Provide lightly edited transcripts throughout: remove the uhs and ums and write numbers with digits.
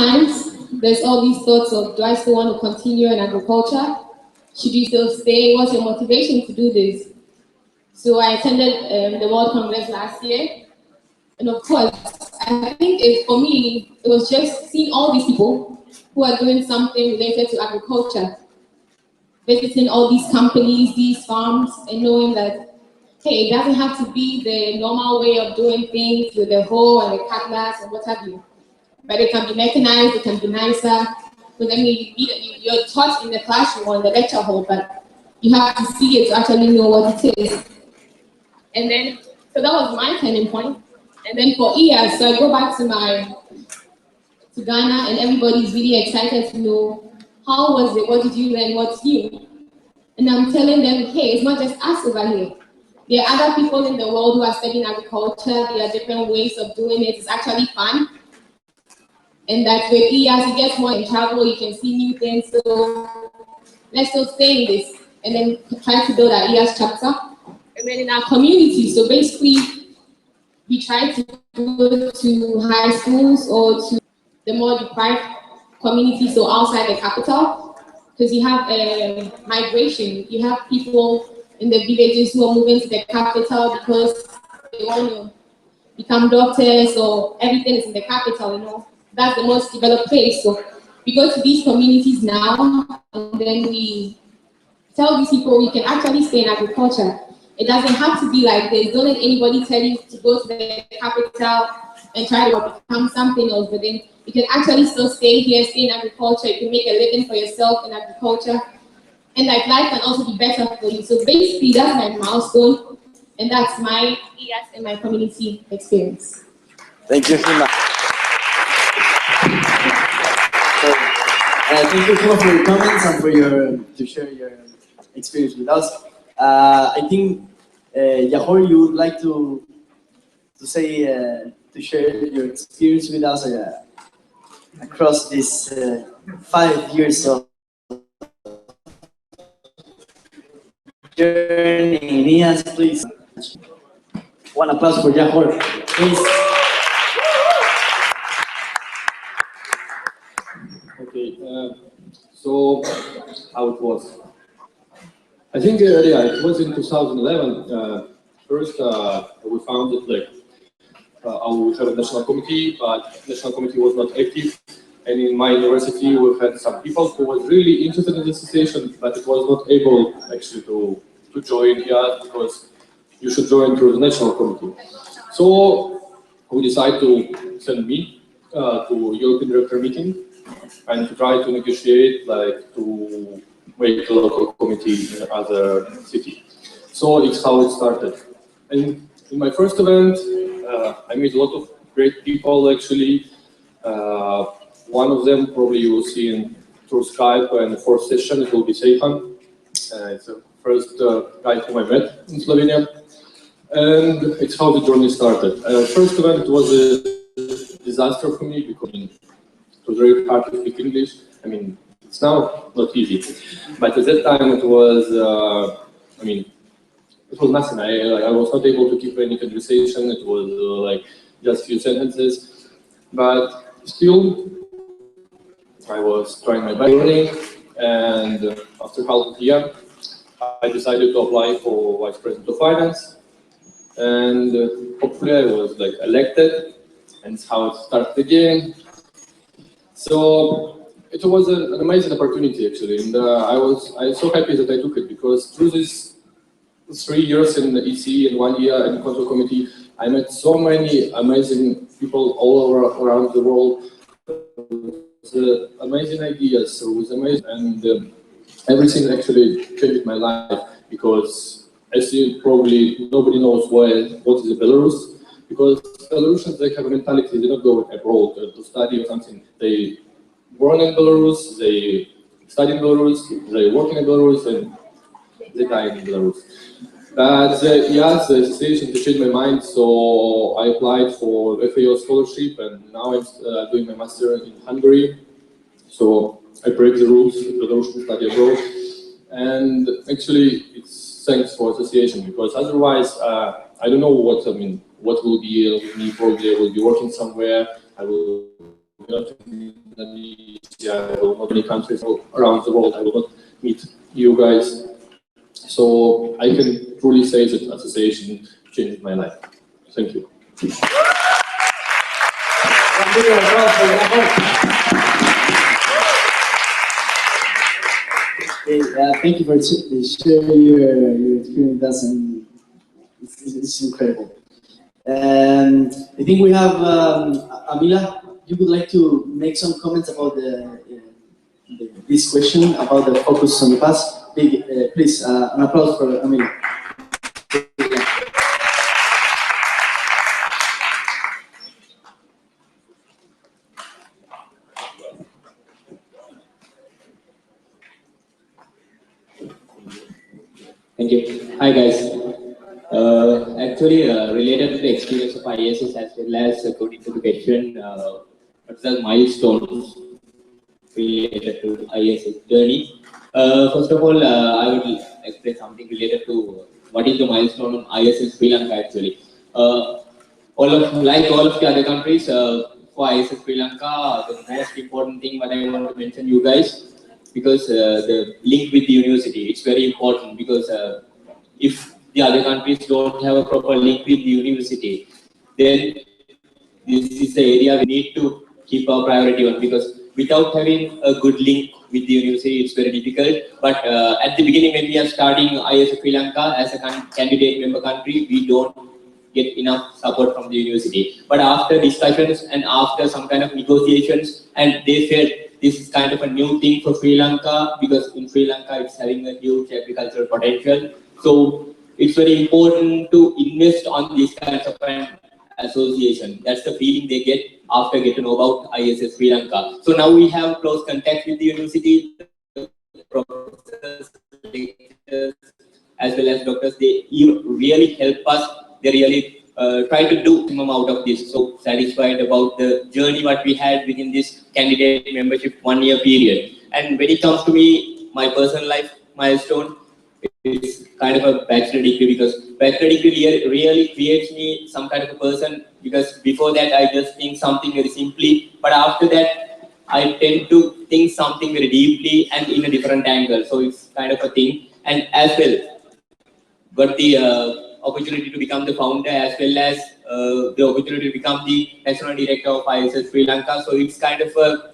sometimes there's all these thoughts of, do I still want to continue in agriculture? Should you still stay? What's your motivation to do this? So I attended the World Congress last year. And of course, I think for me, it was just seeing all these people who are doing something related to agriculture, visiting all these companies, these farms, and knowing that, hey, it doesn't have to be the normal way of doing things with the hoe and the cutlass and what have you. But it can be mechanized, it can be nicer. Because I mean, you're taught in the classroom or in the lecture hall, but you have to see it to actually know what it is. And then, so that was my turning point. And then for IAAS, so I go back to Ghana, and everybody's really excited to know, how was it? What did you learn? What's new? And I'm telling them, hey, it's not just us over here. There are other people in the world who are studying agriculture. There are different ways of doing it. It's actually fun. And that with IAAS, you get more in travel, you can see new things. So let's still stay in this and then try to build our IAAS chapter. And then in our community, so basically, we try to go to high schools or to the more deprived communities, so outside the capital, because you have migration. You have people in the villages who are moving to the capital because they want to become doctors, or everything is in the capital, you know. That's the most developed place. So we go to these communities now, and then we tell these people we can actually stay in agriculture. It doesn't have to be like this. Don't let anybody tell you to go to the capital and try to become something else, but then you can actually still stay here, stay in agriculture. You can make a living for yourself in agriculture, and like life can also be better for you. So basically, that's my milestone, and that's my IAAS and my community experience. Thank you, Hima. Thank you for your comments and for to share your experience with us. I think Yahor, you would like to say to share your experience with us across these 5 years of journey in IAAS, please. One applause for Yahor, please. Okay, so how it was? I think it was in 2011. First, we found that we have a national committee, but national committee was not active. And in my university, we had some people who was really interested in the association, but it was not able actually to join here because you should join through the national committee. So we decided to send me to European Director meeting and to try to negotiate, to make a local committee in another city. So it's how it started. And in my first event, I met a lot of great people actually. One of them probably you will see through Skype, and the fourth session it will be Seihan. It's the first guy whom I met in Slovenia. And it's how the journey started. First event was a disaster for me because it was very hard to speak English. I mean, it's now not easy, but at that time it was, it was nothing. I was not able to keep any conversation. It was just few sentences, but still I was trying my best. And after half of the year, I decided to apply for Vice President of Finance, and hopefully I was elected, and it's how it started again. So it was an amazing opportunity actually, and I'm so happy that I took it, because through these 3 years in the EC and 1 year in the Control Committee, I met so many amazing people all around the world with amazing ideas, with amazing, and everything actually changed my life, because as you probably nobody knows what is Belarus, because Belarusians, they have a mentality, they don't go abroad to study or something. They born in Belarus, they study in Belarus, they work in Belarus, and they die in Belarus. But yes, the association changed my mind, so I applied for FAO scholarship, and now I'm doing my master in Hungary. So I break the rules, Belarusian study abroad, and actually it's thanks for association, because otherwise I don't know what will be me. Probably I will be working somewhere. I will Indonesia, or many countries around the world. I will not meet you guys. So I can truly say that association changed my life. Thank you. Okay, thank you for sharing your experience with us, and it's incredible. And I think we have Amila. You would like to make some comments about this question about the focus on the past. Please, an applause for Amila. Thank you. Hi guys. Actually, related to the experience of IAAS as well as according to the question, what's the milestones related to IAAS journey? First of all, I will explain something related to what is the milestone on IAAS Sri Lanka actually. Like all of the other countries, for IAAS Sri Lanka, the most important thing what I want to mention you guys, because the link with the university, it's very important because if the other countries don't have a proper link with the university, then this is the area we need to keep our priority on, because without having a good link with the university, it's very difficult. But at the beginning, when we are starting IAAS Sri Lanka as a candidate member country, we don't get enough support from the university. But after discussions and after some kind of negotiations, and they felt this is kind of a new thing for Sri Lanka, because in Sri Lanka it's having a huge agricultural potential. So it's very important to invest on these kinds of an association. That's the feeling they get after getting to know about IAAS Sri Lanka. So now we have close contact with the university, professors, lecturers, as well as doctors. They really help us. They really try to do minimum out of this. So satisfied about the journey what we had within this candidate membership 1 year period. And when it comes to me, my personal life milestone, it's kind of a bachelor degree, because bachelor degree really creates me some kind of a person, because before that I just think something very simply, but after that I tend to think something very deeply and in a different angle. So it's kind of a thing. And as well, got the opportunity to become the founder, as well as the opportunity to become the national director of IAAS Sri Lanka. So it's kind of a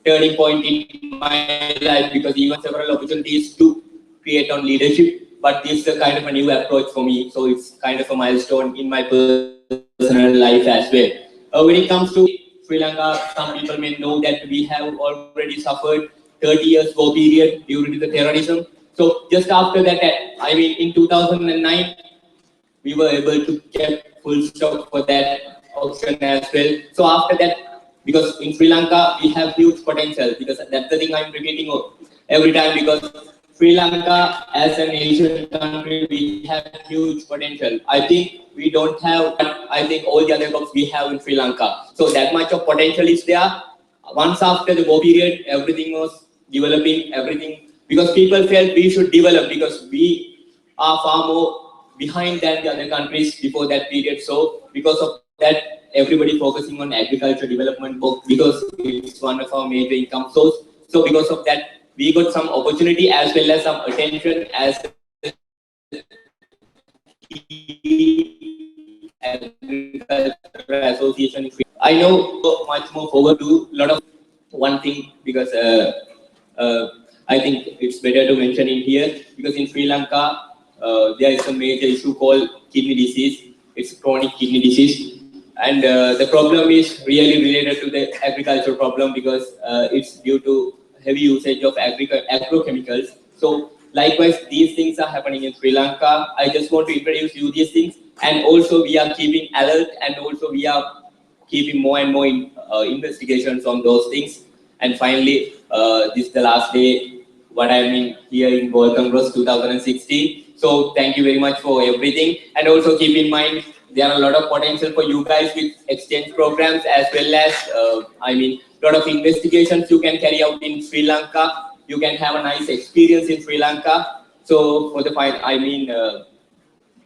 turning point in my life, because even several opportunities to create on leadership, but this is a kind of a new approach for me. So it's kind of a milestone in my personal life as well. When it comes to Sri Lanka, some people may know that we have already suffered 30 years war period due to the terrorism. So just after that, I mean in 2009, we were able to get full stop for that option as well. So after that, because in Sri Lanka, we have huge potential, because that's the thing I'm repeating every time, because Sri Lanka as an Asian country, we have huge potential. I think we don't have, I think all the other countries we have in Sri Lanka. So that much of potential is there. Once after the war period, everything was developing, everything, because people felt we should develop, because we are far more behind than the other countries before that period. So because of that, everybody focusing on agriculture development, because it's one of our major income source. So because of that, we got some opportunity as well as some attention as agriculture association. I know much more forward to a lot of one thing, because I think it's better to mention in here, because in Sri Lanka there is a major issue called kidney disease. It's chronic kidney disease, and the problem is really related to the agricultural problem, because it's due to heavy usage of agrochemicals. So likewise, these things are happening in Sri Lanka. I just want to introduce you these things, and also we are keeping alert, and also we are keeping more and more investigations on those things. And finally, this is the last day what I mean here in World Congress 2016. So thank you very much for everything, and also keep in mind there are a lot of potential for you guys with exchange programs, as well as I mean a lot of investigations you can carry out in Sri Lanka. You can have a nice experience in Sri Lanka. So for the final, I mean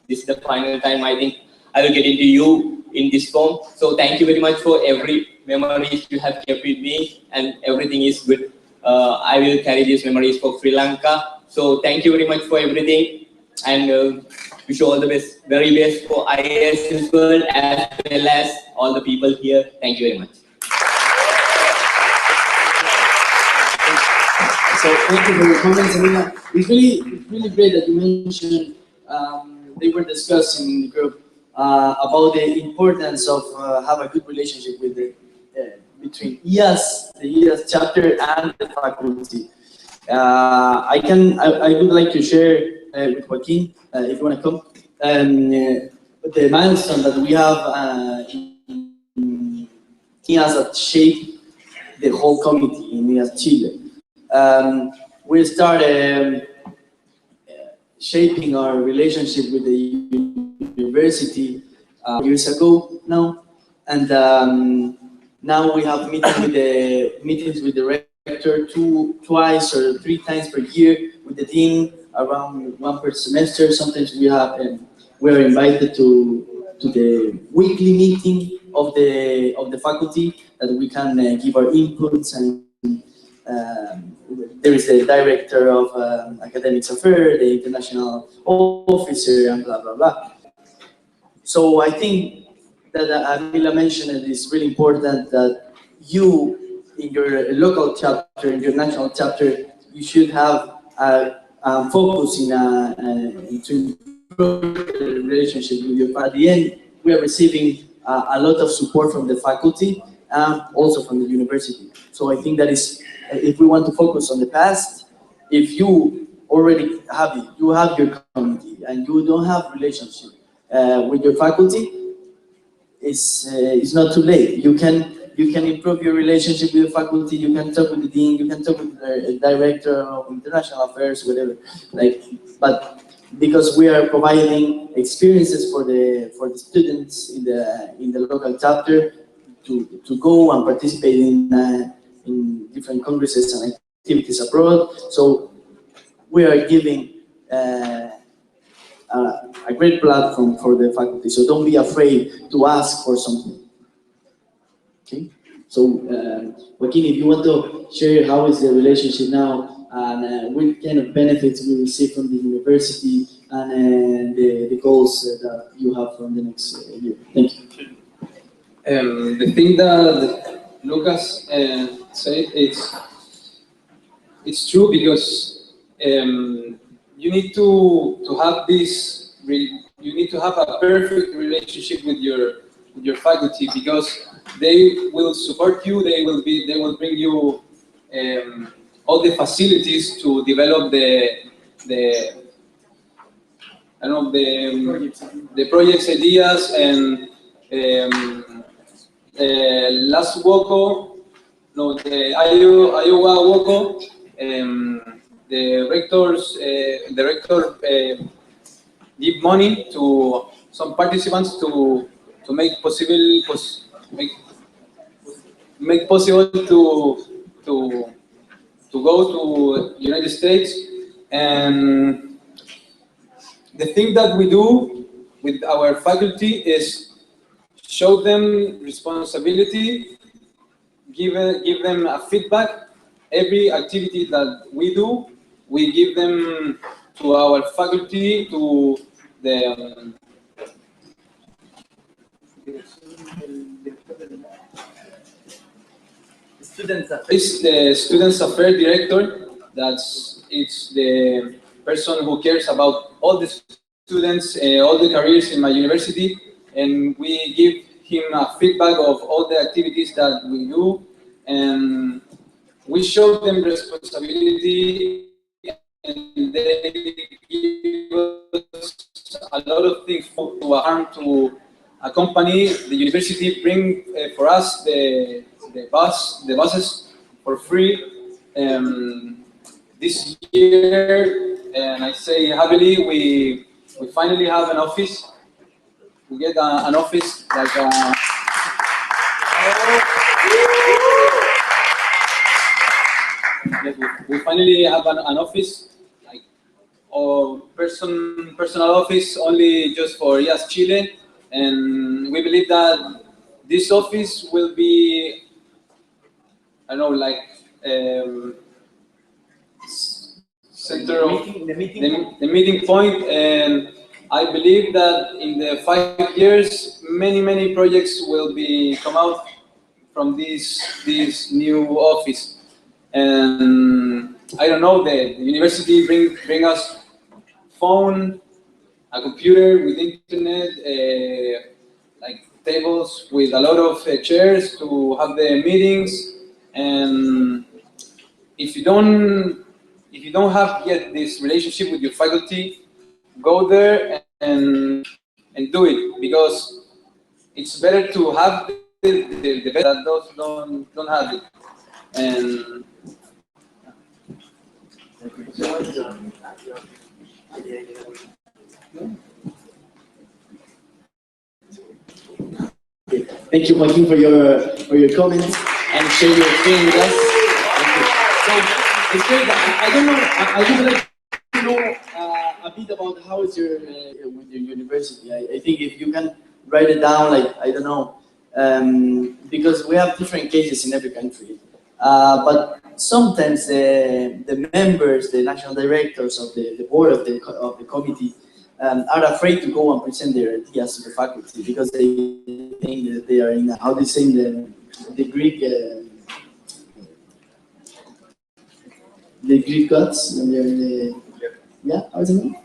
this is the final time I think I will get into you in this form. So thank you very much for every memories you have kept with me, and everything is good. I will carry these memories for Sri Lanka. So thank you very much for everything, and wish you all the best, very best for IAS as well as all the people here. Thank you very much. So thank you for your comments, Amina. It's really great that you mentioned they were discussing in the group about the importance of have a good relationship with the between IAAS, the IAAS chapter, and the faculty. I would like to share with Joaquin, if you want to come, the milestone that we have in IAAS that shape the whole community in IAAS Chile. We started shaping our relationship with the university years ago now, and now we have meetings with the rector twice or three times per year, with the dean around one per semester. Sometimes we are invited to the weekly meeting of the faculty that we can give our inputs, and there is the director of academics affairs, the international officer, and blah blah blah. So I think that Amila mentioned it is really important that you, in your local chapter, in your national chapter, you should have a focus to improve the relationship with your. At the end, we are receiving a lot of support from the faculty and also from the university. So I think that is, if we want to focus on the past, if you already have it, you have your community, and you don't have relationship with your faculty, it's not too late. You can improve your relationship with the faculty. You can talk with the dean. You can talk with the director of international affairs, whatever. But because we are providing experiences for the students in the local chapter to go and participate in different congresses and activities abroad. So we are giving a great platform for the faculty. So don't be afraid to ask for something. Okay. So Joaquin, if you want to share how is the relationship now, and what kind of benefits we receive from the university, and the goals that you have from the next year. Thank you. The thing that Lucas said, it's true, because you need to have this. You need to have a perfect relationship with your faculty, because they will support you. They will bring you all the facilities to develop the projects ideas, and last WOCO, no, the Iowa WOCO, the rector give money to some participants to make possible to go to United States. And the thing that we do with our faculty is show them responsibility, give them a feedback. Every activity that we do, we give them to our faculty, to the it's the Students Affairs Director. It's the person who cares about all the students, all the careers in my university, and we give him a feedback of all the activities that we do, and we show them responsibility, and they give us a lot of things to harm to accompany the university, bring for us the buses for free. This year, and I say happily, we finally have an office. We get an office like we finally have an office, like personal office, only just for IAAS Chile, and we believe that this office will be, I don't know, like center of the meeting point, and I believe that in the 5 years, many projects will be come out from this new office. And I don't know, the university bring us phone, a computer with internet, like tables with a lot of chairs to have the meetings. And if you don't have yet this relationship with your faculty, go there and do it, because it's better to have the best than those don't have it. And Thank you, Joaquin, for your comments and share your experience with us. Thank you. So it's great. I don't know. I would like to know a bit about how is your with your university. I think if you can write it down, like I don't know, because we have different cases in every country. But sometimes the members, the national directors of the board of the committee, are afraid to go and present their ideas to the faculty because they think that they are in how they say in the Greek gods, and they're in the, yeah, how's it name?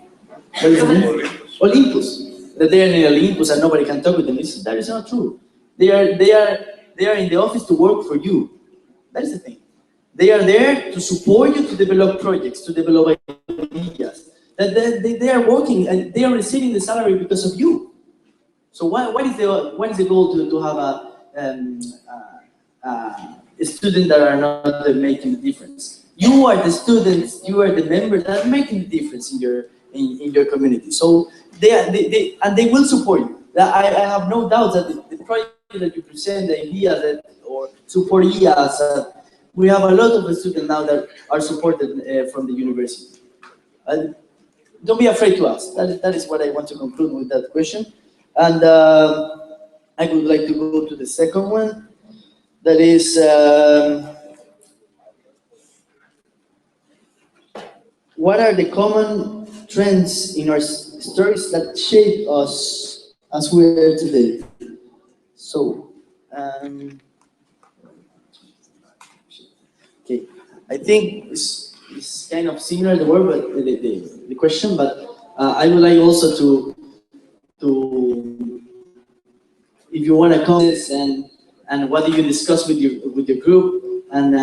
What is the name? Olympus. That they are in Olympus and nobody can talk with them. That is not true. They are in the office to work for you. That is the thing. They are there to support you to develop projects, to develop ideas. That they are working and they are receiving the salary because of you. So what is the goal to have a student that are not making the difference? You are the students, you are the members that are making the difference in your community. So they will support you. I have no doubt that the project that you present, the ideas or support IAAS, we have a lot of students now that are supported from the university. Don't be afraid to ask. That is what I want to conclude with that question. And I would like to go to the second one. That is, what are the common trends in our stories that shape us as we are today? So, okay, I think it's kind of similar the word, but the question. But I would like also to if you want to comment and what do you discuss with your group, and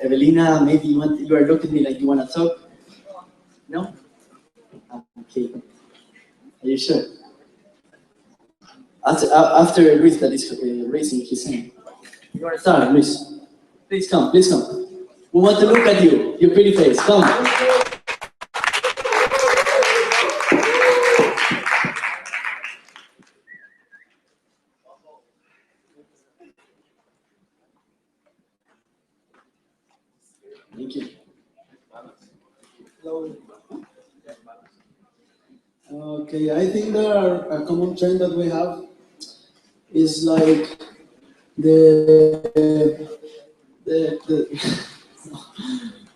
Evelina, maybe you are looking at me like you want to talk. No? Okay. Are you sure? After Luis that is raising his hand. You want to start, Luis? Please come, please come. We want to look at you, your pretty face. Come. Thank you. Hello. Okay, I think there are a common trend that we have is like the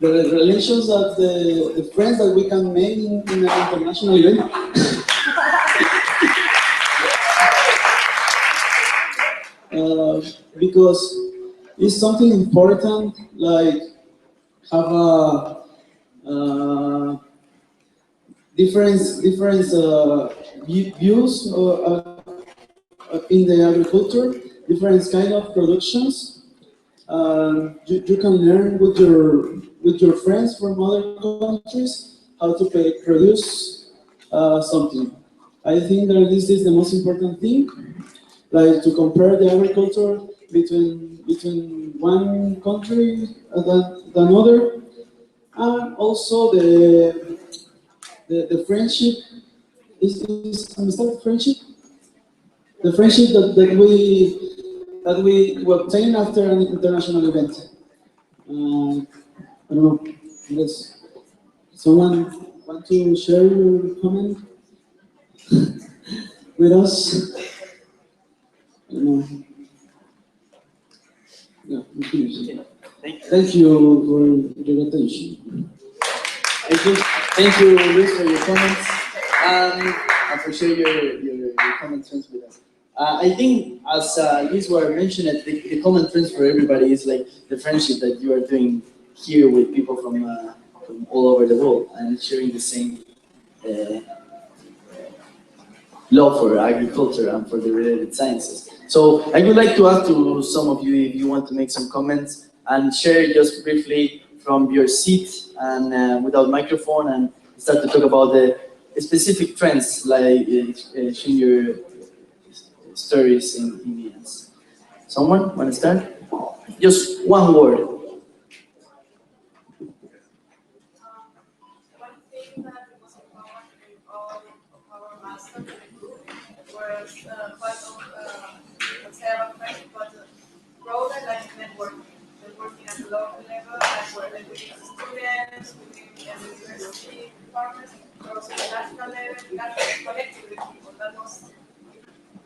the relations that the friends that we can make in an international event. Because it's something important, like have a different views in the agriculture, different kind of productions. You can learn with your friends from other countries how to produce something. I think that this is the most important thing, like to compare the agriculture between one country than another, and also the friendship is understand friendship. The friendship that we obtain after an international event. I don't know. Unless someone want to share your comment with us? I don't know. Yeah, we finished. Thank you. Thank you for your attention. Thank you, Luis, for your comments and for sharing your common trends with us. I think, as Luis were mentioned, the common trends for everybody is like the friendship that you are doing here with people from all over the world and sharing the same love for agriculture and for the related sciences. So I would like to ask to some of you if you want to make some comments and share just briefly from your seat and without microphone and start to talk about the specific trends like sharing your stories in IAAS. Someone want to start? Just one word. One thing that was important in all of our master was part of conservatory, but broader like networking. Networking at the local level, like where like within students, within university departments, but also the national level, we got connected with people. That was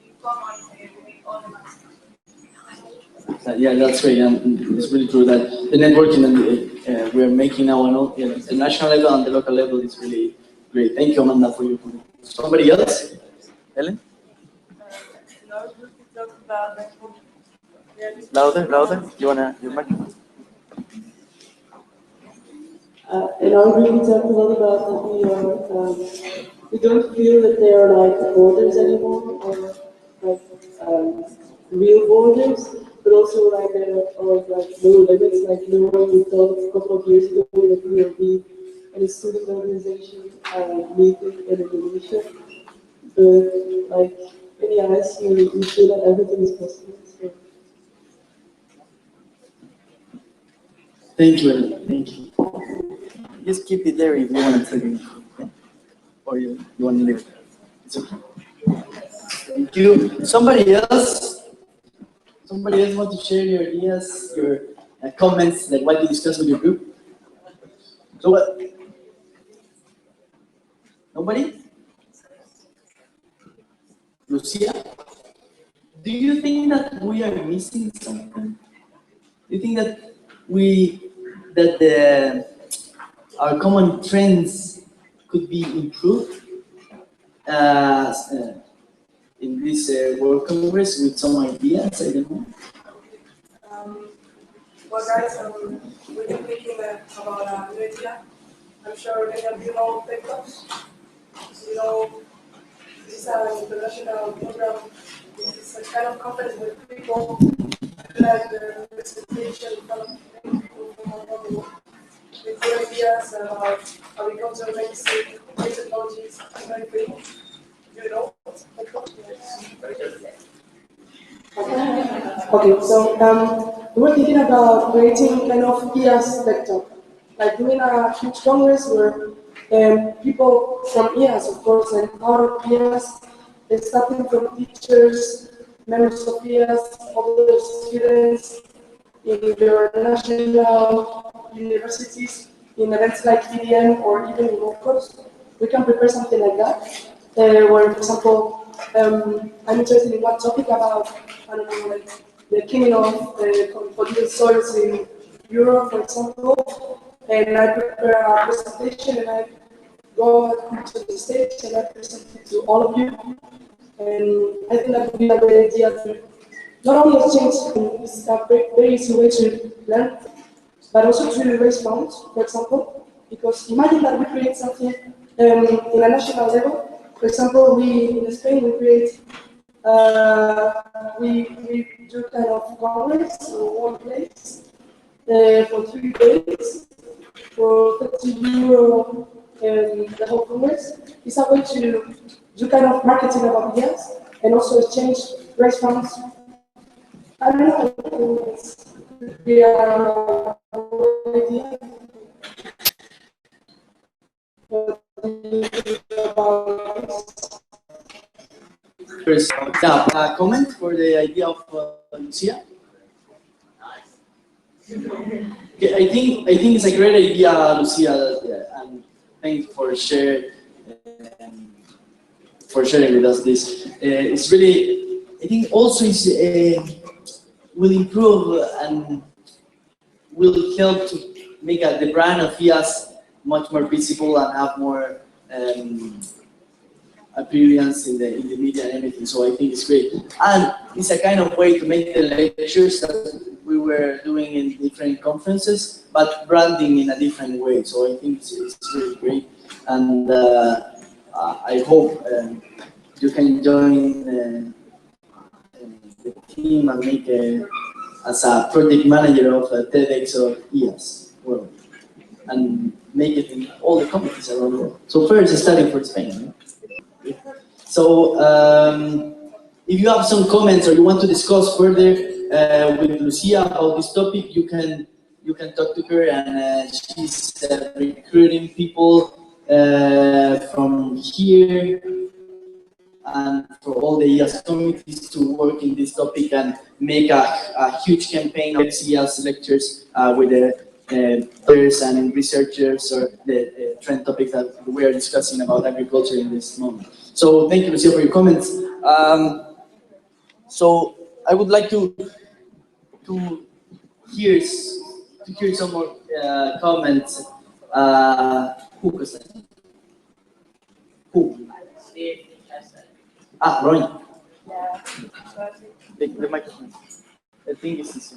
in common within all the masters. Yeah, that's great, and it's really true that the networking and we're making now on the national level and the local level is really great. Thank you, Amanda, for your comment. Somebody else? Ellen? Louder. You microphone? In our group, we talked a lot about that we don't feel that they are like borders anymore, or like real borders, but also like or like no limits. Like no one we thought a couple of years ago that we will be in a student organization meeting in Indonesia, but like in the IAAS, you feel that everything is possible. So. Thank you, Ellen. Thank you. Just keep it there if you want to take it. Or you want to leave it. It's okay. Thank you. Somebody else? Somebody else want to share your ideas, your comments, like what you discussed with your group? So what? Nobody? Lucia? Do you think that we are missing something? Do you think that our common trends could be improved in this World Congress with some ideas? I don't know. Well, guys, we've been thinking about new idea. I'm sure many of you know TikToks. You know, this is an international program. It's a kind of conference with people like the representation of people from all over the world. With good ideas about agriculture, medicine, new technologies, and everything. You know, Okay, so we were thinking about creating kind of IAAS vector, like doing a huge congress where people from IAAS, of course, and out of IAAS, starting from teachers, members of IAAS, other students, in your national universities, in events like EDM or even in course, we can prepare something like that. Where, for example, I'm interested in one topic about, I don't know, like the killing of polluted soils in Europe, for example, and I prepare a presentation and I go to the stage and I present it to all of you. And I think that would be a great idea to not only exchange is a very easy way to learn, but also to raise funds, for example, because imagine that we create something in a national level. For example, we in Spain we create we do kind of congress in one place for 3 days for 30 euro the whole congress. It's a way to do kind of marketing of ideas and also exchange raise funds. I don't know, it's be a idea. First, a comment for the idea of Lucia? Okay, I think it's a great idea, Lucia, and thanks for sharing with us this. It's really, I think also it's will improve and will help to make the brand of IAAS much more visible and have more appearance in the media and everything. So I think it's great. And it's a kind of way to make the lectures that we were doing in different conferences, but branding in a different way. So I think it's really great. And I hope you can join the team and make as a project manager of TEDx or IAAS world, and make it in all the companies around the world. So first, studying for Spain. So if you have some comments or you want to discuss further with Lucia about this topic, you can talk to her, and she's recruiting people from here and for all the IAAS committees to work in this topic and make a huge campaign of IAAS lectures with the players and researchers or the trend topics that we are discussing about agriculture in this moment. So thank you, Lucia, for your comments. So I would like to hear some more comments. Who? Ah, Ronnie. Yeah. The microphone. I think this is.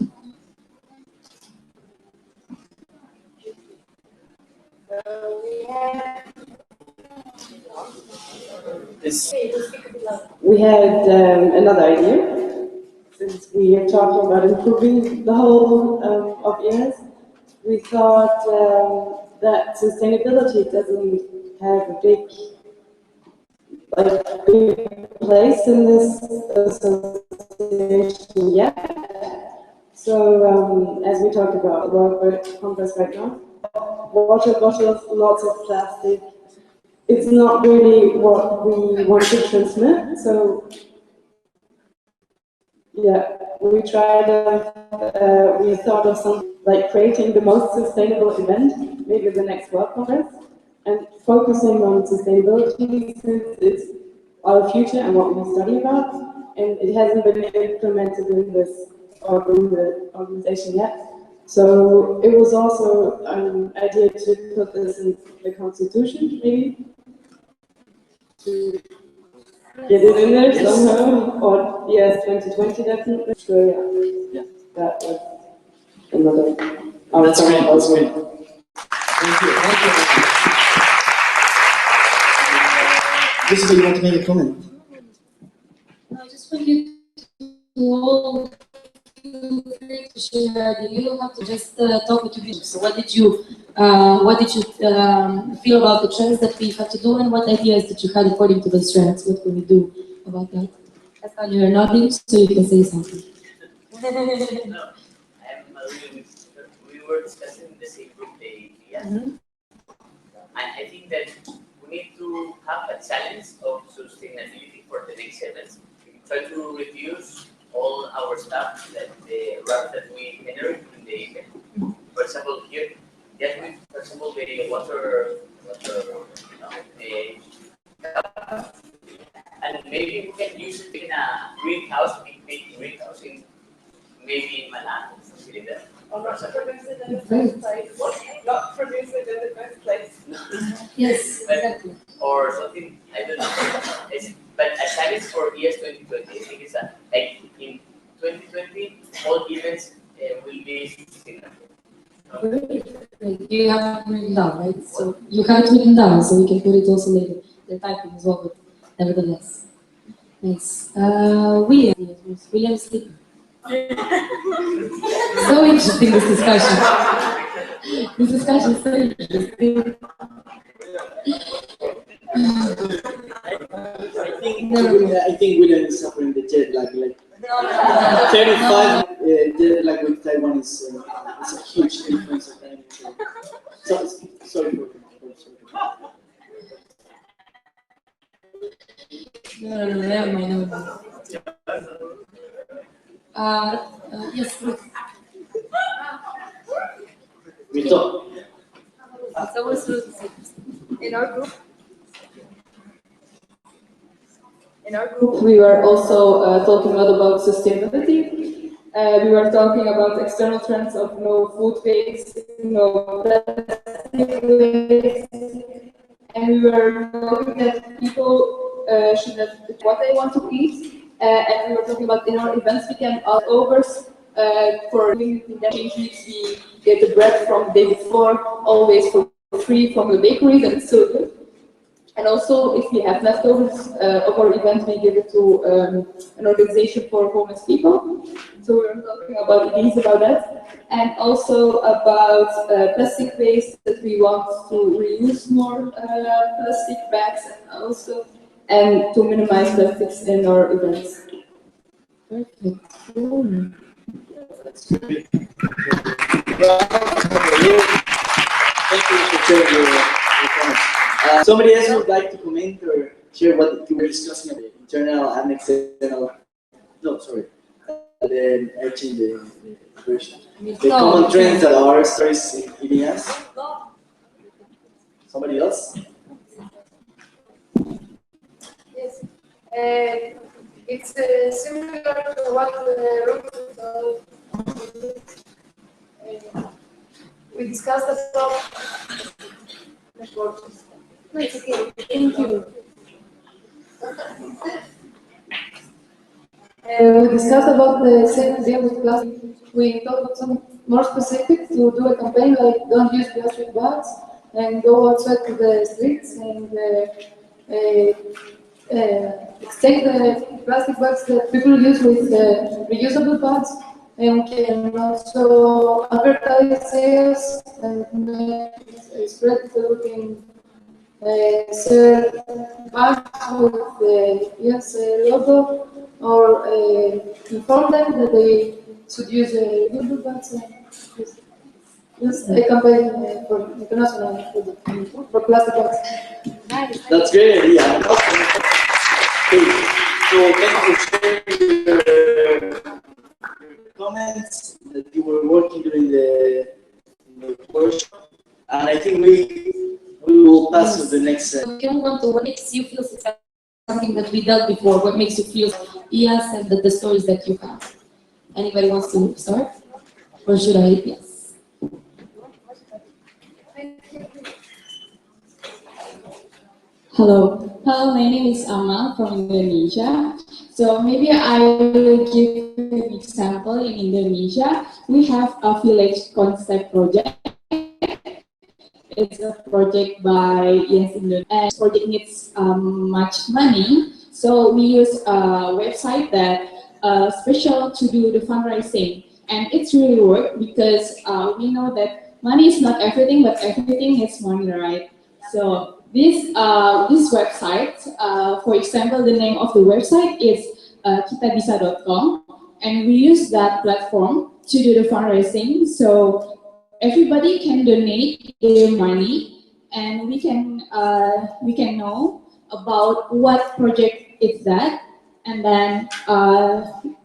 We had another idea. Since we are talking about improving the whole of IAAS, we thought that sustainability doesn't have a big place in this association yet. So as we talked about World Congress right now, water bottles, lots of plastic. It's not really what we want to transmit. So yeah, we tried. We thought of something like creating the most sustainable event, maybe the next World Congress, and focusing on sustainability since it's our future and what we study about, and it hasn't been implemented in this organization yet. So it was also an idea to put this in the constitution, maybe, to get it in there somehow, or yes, 2020 definitely. So yeah, that was another. That's great. That's great. Thank you. Thank you. Jessica, you want to make a comment? I just want you to all feel free to share. You don't have to just talk with you. So what did you feel about the trends that we have to do, and what ideas did you have according to those trends? What can we do about that? Pascal, you're nodding, so you can say something. No, I'm agree with we were discussing the same group, the and I think that we need to have a challenge of sustainability for the next events. Try to reduce all our stuff that the rubber that we generate in the event. For example, here, just with, for example, the water and maybe we can use it in a greenhouse, big greenhouse in maybe in Milan, something like that. Or not produce it in the first place. Not produce it in the first place. Yes, exactly. Or something, I don't know. But a challenge for years 2020, I think it's like in 2020, all events will be sustainable. Great. You have it written down, right? So you have it written down, so we can put it also later. The typing as well, but nevertheless. Nice. William sleeping. So interesting, this discussion. This discussion is so interesting. I think William is suffering the jet lag. Like 35 jet lag with Taiwan is a huge difference of time. So sorry for No. Yes, please. Vito. In our group, we were also talking a lot about sustainability, We were talking about external trends of no food waste, no plastic waste, and we were talking that people should have what they want to eat, and we were talking about in our events we can ask overs for doing that change weeks. We get the bread from the day before, always for free from the bakeries, and it's so good. And also, if we have leftovers of our event, we give it to an organization for homeless people. So we're talking about ideas about that. And also about plastic waste, that we want to reuse more plastic bags and to minimize plastics in our events. Perfect. Thank you for sharing your comments. Somebody else would like to comment or share what you were discussing about internal and external. No, sorry. The actually the version. The common trends that are stories in IAAS. Somebody else? Yes. It's similar to what we discussed about. No, it's okay. Thank you. We discussed about the same idea with plastic. We thought of some more specific to do a campaign like don't use plastic bags and go outside to the streets and take the plastic bags that people use with reusable bags, and we can also advertise sales and spread the looking sell bags with the yes logo or inform them that they should use reusable bags. Yes, a campaign for international for plastic bags. That's great idea. Okay. So thank you for sharing your comments that you were working during the workshop, and I think we will pass to the next. Can we move on to what makes you feel successful? Something that we dealt before. What makes you feel? Yes, and the stories that you have. Anybody wants to start, or should I? Yes. Hello. Hello, my name is Amal from Indonesia. So maybe I will give an example. In Indonesia, we have a village concept project. It's a project by Yes Indonesia. And this project needs much money. So we use a website that special to do the fundraising. And it's really work because we know that money is not everything, but everything is money, right? So this website, for example, the name of the website is kitabisa.com, and we use that platform to do the fundraising. So everybody can donate their money, and we can know about what project is that, and then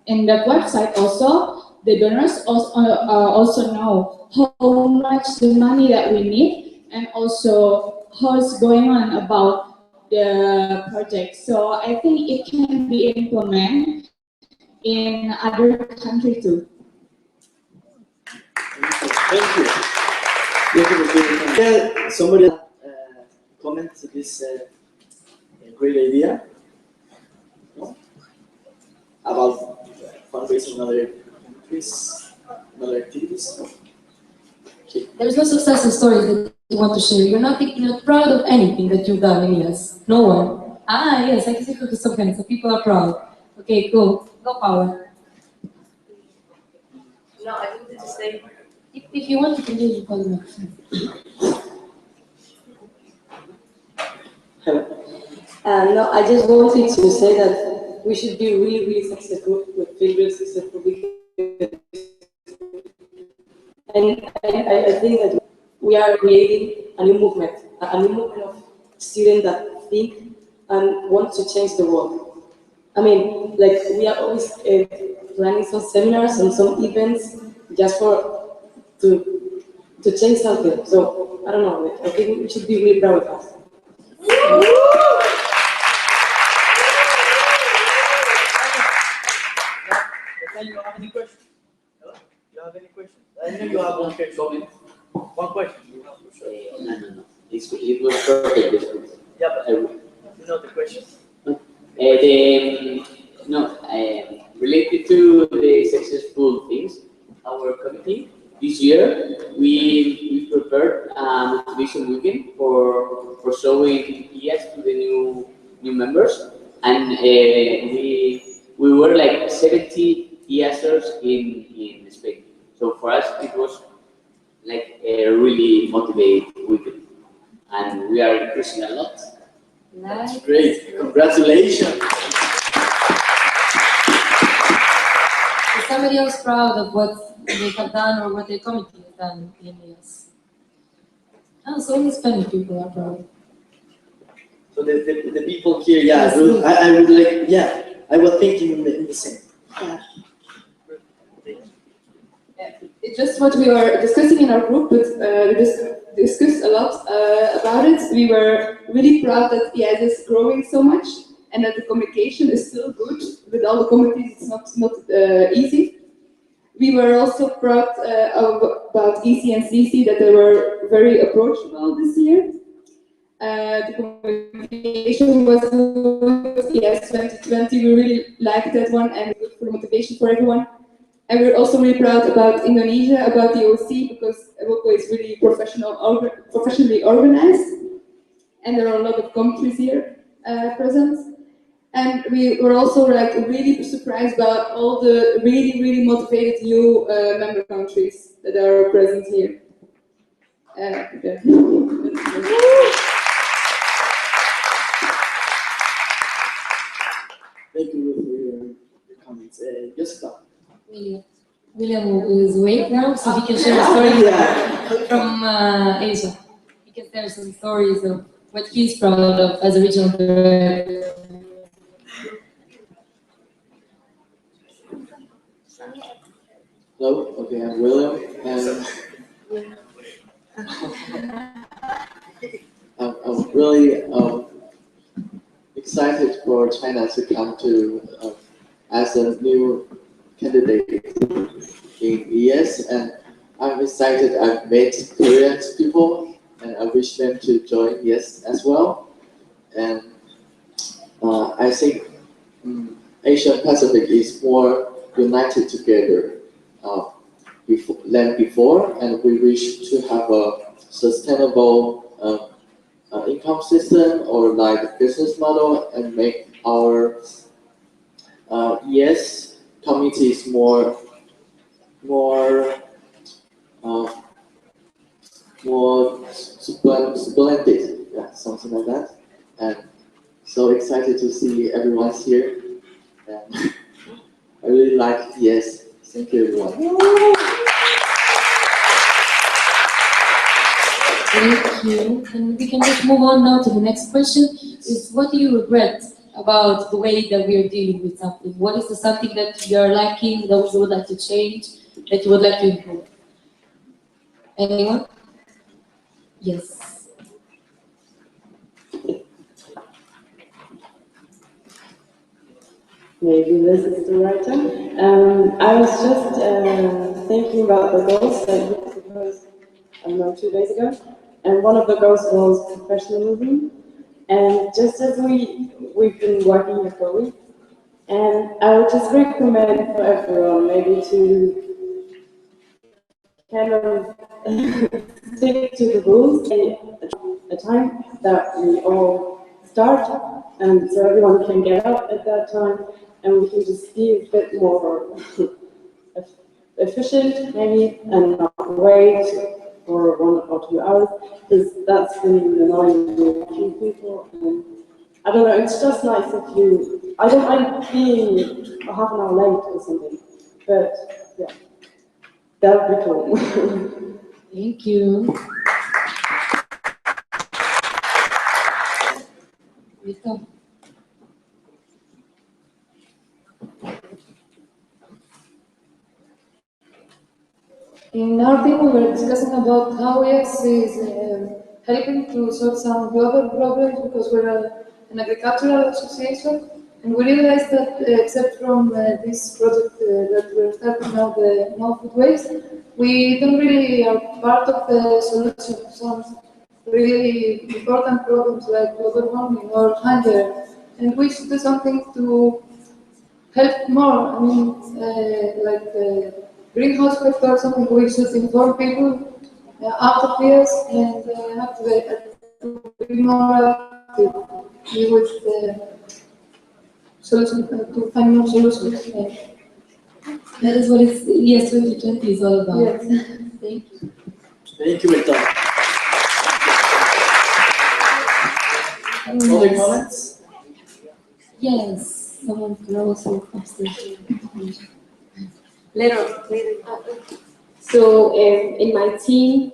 in that website also the donors also know how much the money that we need, and also how it's going on about the project. So I think it can be implemented in other countries too. Thank you. Yeah, somebody comment to this great idea, no? About fundraising in other countries, other activities. Okay. There's no success stories that you want to share. You're not proud of anything that you've done in years. No one. Ah, yes, I can see to some kind. So people are proud. Okay, cool. Go, Paula. No, I wanted to say. If you want to continue, you call me. No, I just wanted to say that we should be really, really successful. We feel really successful and I think that we are creating a new movement of students that think and want to change the world. I mean, like we are always planning some seminars and some events just to change something. So I don't know. I think we should be really proud of us. You don't have any questions? I know you have one comment. One question. No. It was perfect. This one. Yeah, but you know the question. Related to the successful things, our committee this year we prepared a motivation weekend for showing IAAS to the new members, and we were like 70 IASers in Spain. So for us it was like a really motivated weekend, and we are increasing a lot. Nice. Great, congratulations. Is somebody else proud of what they have done or what their committee has done in IAAS? Oh, so only Spanish people are proud. So the people here, yeah, I would like, yeah, I was thinking in the same. It's just what we were discussing in our group, but we discussed a lot about it. We were really proud that IAAS is growing so much and that the communication is still good with all the committees. It's not easy. We were also proud about EC and CC, that they were very approachable this year. The communication was good. IAAS 2020, we really liked that one, and good for motivation for everyone. And we're also really proud about Indonesia, about the OC, because EWOCO is really professionally organized, and there are a lot of countries here present. And we were also like really surprised about all the really motivated new member countries that are present here. Thank you for your comments. Jessica. William is awake now, so he can share a story from Asia. He can share some stories of what he's proud of as a regional director. Hello, okay, I'm William, and I'm really excited for China to come to as a new candidate in IAAS, and I'm excited. I've met Korean people, and I wish them to join IAAS as well. And I think Asia Pacific is more united together than before, and we wish to have a sustainable income system or like business model, and make our IAAS communities more splendid, yeah, something like that. And so excited to see everyone's here, and I really like IAAS. Thank you, everyone. Thank you. And we can just move on now to the next question. Is what do you regret about the way that we are dealing with something? What is the something that you are liking, that you would like to change, that you would like to improve? Anyone? Yes. Maybe this is the right time. I was just thinking about the goals that we proposed, I don't know, 2 days ago. And one of the goals was professionalism. And just as we've been working here for a week, and I would just recommend for everyone maybe to kind of stick to the rules, a time that we all start, and so everyone can get up at that time, and we can just be a bit more efficient maybe, and not wait for 1 or 2 hours, because that's really annoying to a few people. And I don't know, it's just nice if you, I don't mind being a half an hour late or something, but yeah, that would be cool. Thank you. Welcome. In our team, we were discussing about how IAAS is helping to solve some global problems, because we're an agricultural association, And we realized that except from this project that we're starting now, the No Food Waste, we don't really are part of the solution of some really important problems like global warming or hunger. And we should do something to help more. I mean, greenhouse effect or something. We should inform people out of years and have to be more active with solution to find more solutions. That is what IAAS 2020 is all about. Yes. Thank you. Thank you, Berta. Other comments? Yes, someone can also upstairs. Later. So in my team,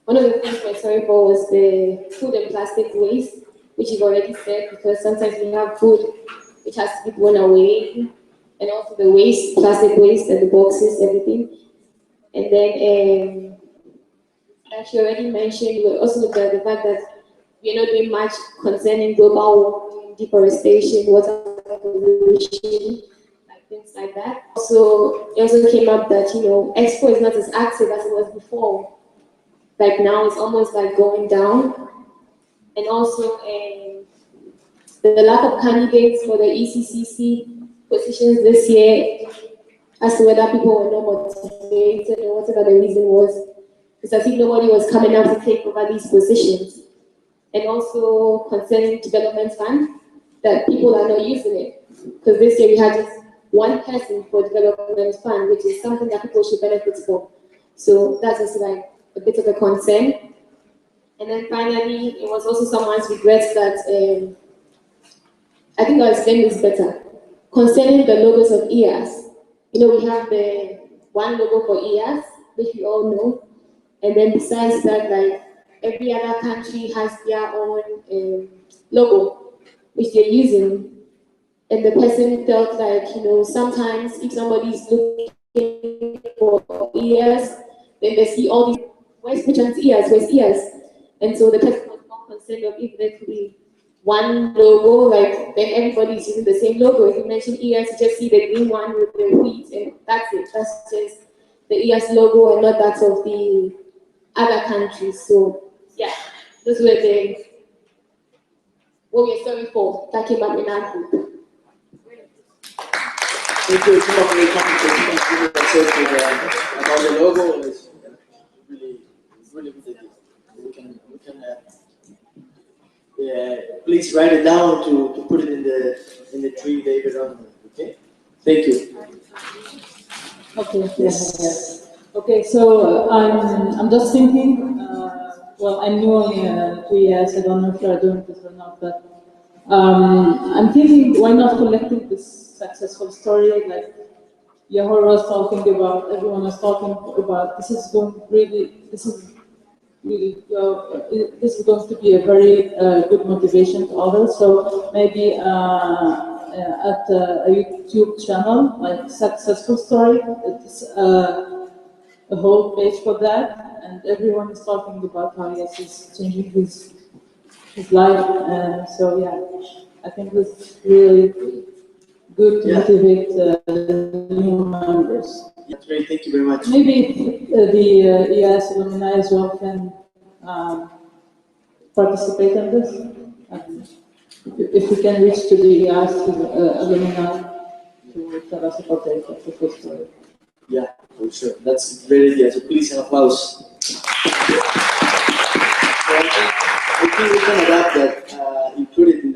one of the things we're sorry for was the food and plastic waste, which you've already said, because sometimes we have food which has to be thrown away, and also the waste, plastic waste, and the boxes, everything. And then, as you already mentioned, we also looked at the fact that we're not doing much concerning global warming, deforestation, water pollution, like things like that. Also, it also came up that, Expo is not as active as it was before. Like now, it's almost like going down. And also, the lack of candidates for the ECCC positions this year, as to whether people were not motivated or whatever the reason was, because I think nobody was coming out to take over these positions. And also concerning development fund, that people are not using it. Because this year we had just one person for development fund, which is something that people should benefit from. So that's also like a bit of a concern. And then finally, it was also someone's regret that, I think I'll explain this better. Concerning the logos of IAAS, we have the one logo for IAAS, which we all know. And then besides that, like, every other country has their own logo, which they're using. And the person felt like, sometimes if somebody's looking for ears, then they see all these, which one's ears, where's ears? And so the person was more concerned of if there could be one logo, like, then everybody's using the same logo. If you mention ears, you just see the green one with the wheat, and that's it. That's just the ears logo and not that of the other countries. So, yeah, those were what we're sorry for that came up in our group. Thank you so much for your contribution about the logo. It's really good idea. We can please write it down to put it in the tree later on. Okay. Thank you. Okay. Yes. Okay. So I'm just thinking. Well, I'm new in 2 years. I don't know if you are doing this or not, but I'm thinking, why not collecting this successful story, like Yahor was talking about, everyone was talking about. This is going this is going to be a very good motivation to others. So maybe at a YouTube channel, like Successful Story, it's a whole page for that, and everyone is talking about how yes, he's changing his life. So yeah, I think this is really good to motivate new members. That's great. Thank you very much. Maybe the IAAS alumni as well can participate in this. If we can reach to the IAAS alumni to tell us about their successful story. Yeah, for sure. That's a great idea. So please an applause. I think we can adapt that, include it in a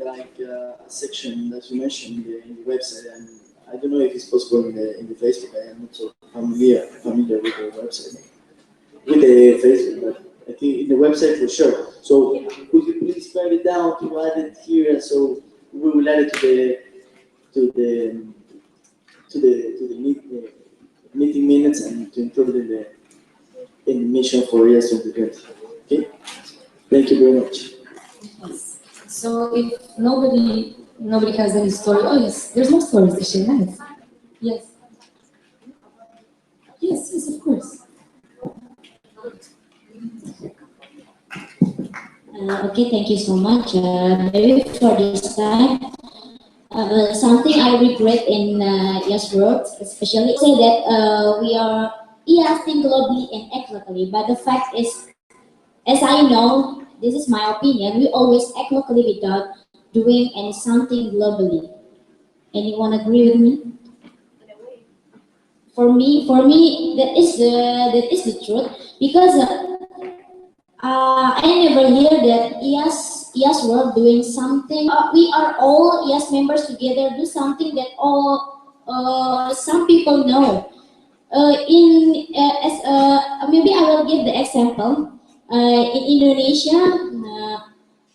section that you mentioned in the website, and I don't know if it's possible in the Facebook. I am not so familiar with the website, with the Facebook, but I think in the website for sure. So could you please write it down to add it here, so we will add it to the meeting minutes and to include it in the mission for IAAS 2020. Okay. Thank you very much. Yes. So if nobody has any story, oh yes, there's more stories to share. Nice. Yes. Yes, of course. Okay, thank you so much. Maybe for this time, Something I regret in IAAS world, especially say that we are IAAS think globally and act locally, but the fact is, as I know, this is my opinion, we always act locally without doing any something globally. Anyone agree with me? For me, that is the truth because I never hear that IAS world doing something. We are all IAS members together do something that all some people know. As maybe I will give the example. In Indonesia,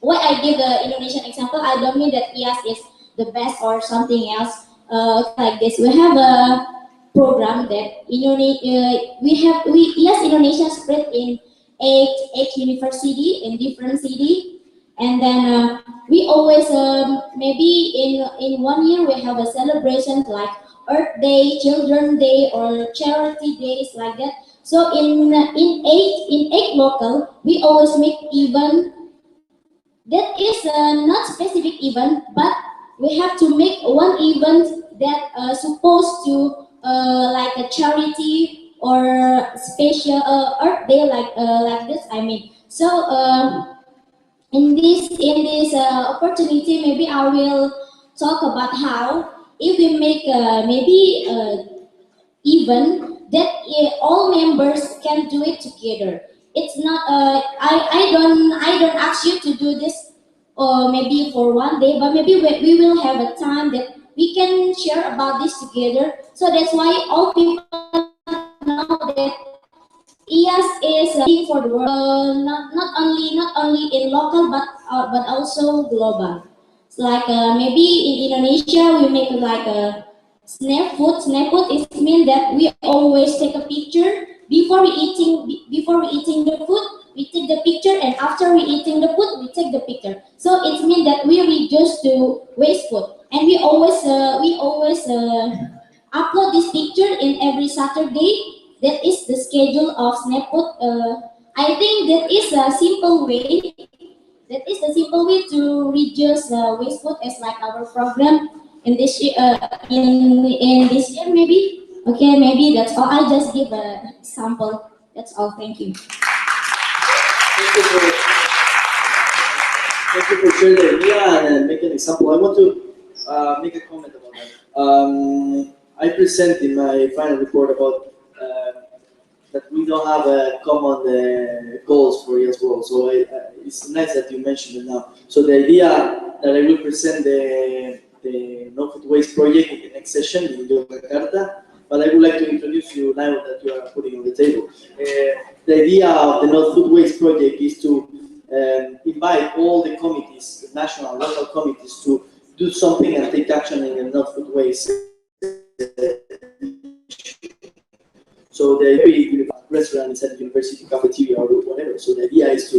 why I give the Indonesian example, I don't mean that IAS is the best or something else like this. We have a program that IAS Indonesia spread in eight university in different city, and then we always maybe in 1 year we have a celebration like Earth Day, Children Day, or charity days like that. So in eight local, we always make event that is not specific event, but we have to make one event that supposed to like a charity or special Earth Day like this. I mean, so in this opportunity, maybe I will talk about how if we make maybe even that all members can do it together. It's not I don't ask you to do this maybe for 1 day, but maybe we will have a time that we can share about this together. So that's why all people know that IAS is a thing for the world, not only in local but also global. It's like maybe in Indonesia we make like a snap food. Snap food is mean that we always take a picture before we eating the food. We take the picture, and after we eating the food, we take the picture. So it means that we reduce to waste food, and we always upload this picture in every Saturday. That is the schedule of snap food. I think that is a simple way. That is the simple way to reduce waste food as like our program in this year, in this year maybe. Okay, maybe that's all. I just give a sample. That's all. Thank you. Thank you for, thank you for sharing the idea and make an example. I want to make a comment about that. I present in my final report about that we don't have a common goals for IAS World. So it's nice that you mentioned it now. So the idea that I will present the No Food Waste project in the next session in Jakarta, but I would like to introduce you now that you are putting on the table. The idea of the No Food Waste project is to invite all the committees, the national and local committees, to do something and take action in the No Food Waste. So the restaurant inside the university cafeteria or whatever. So the idea is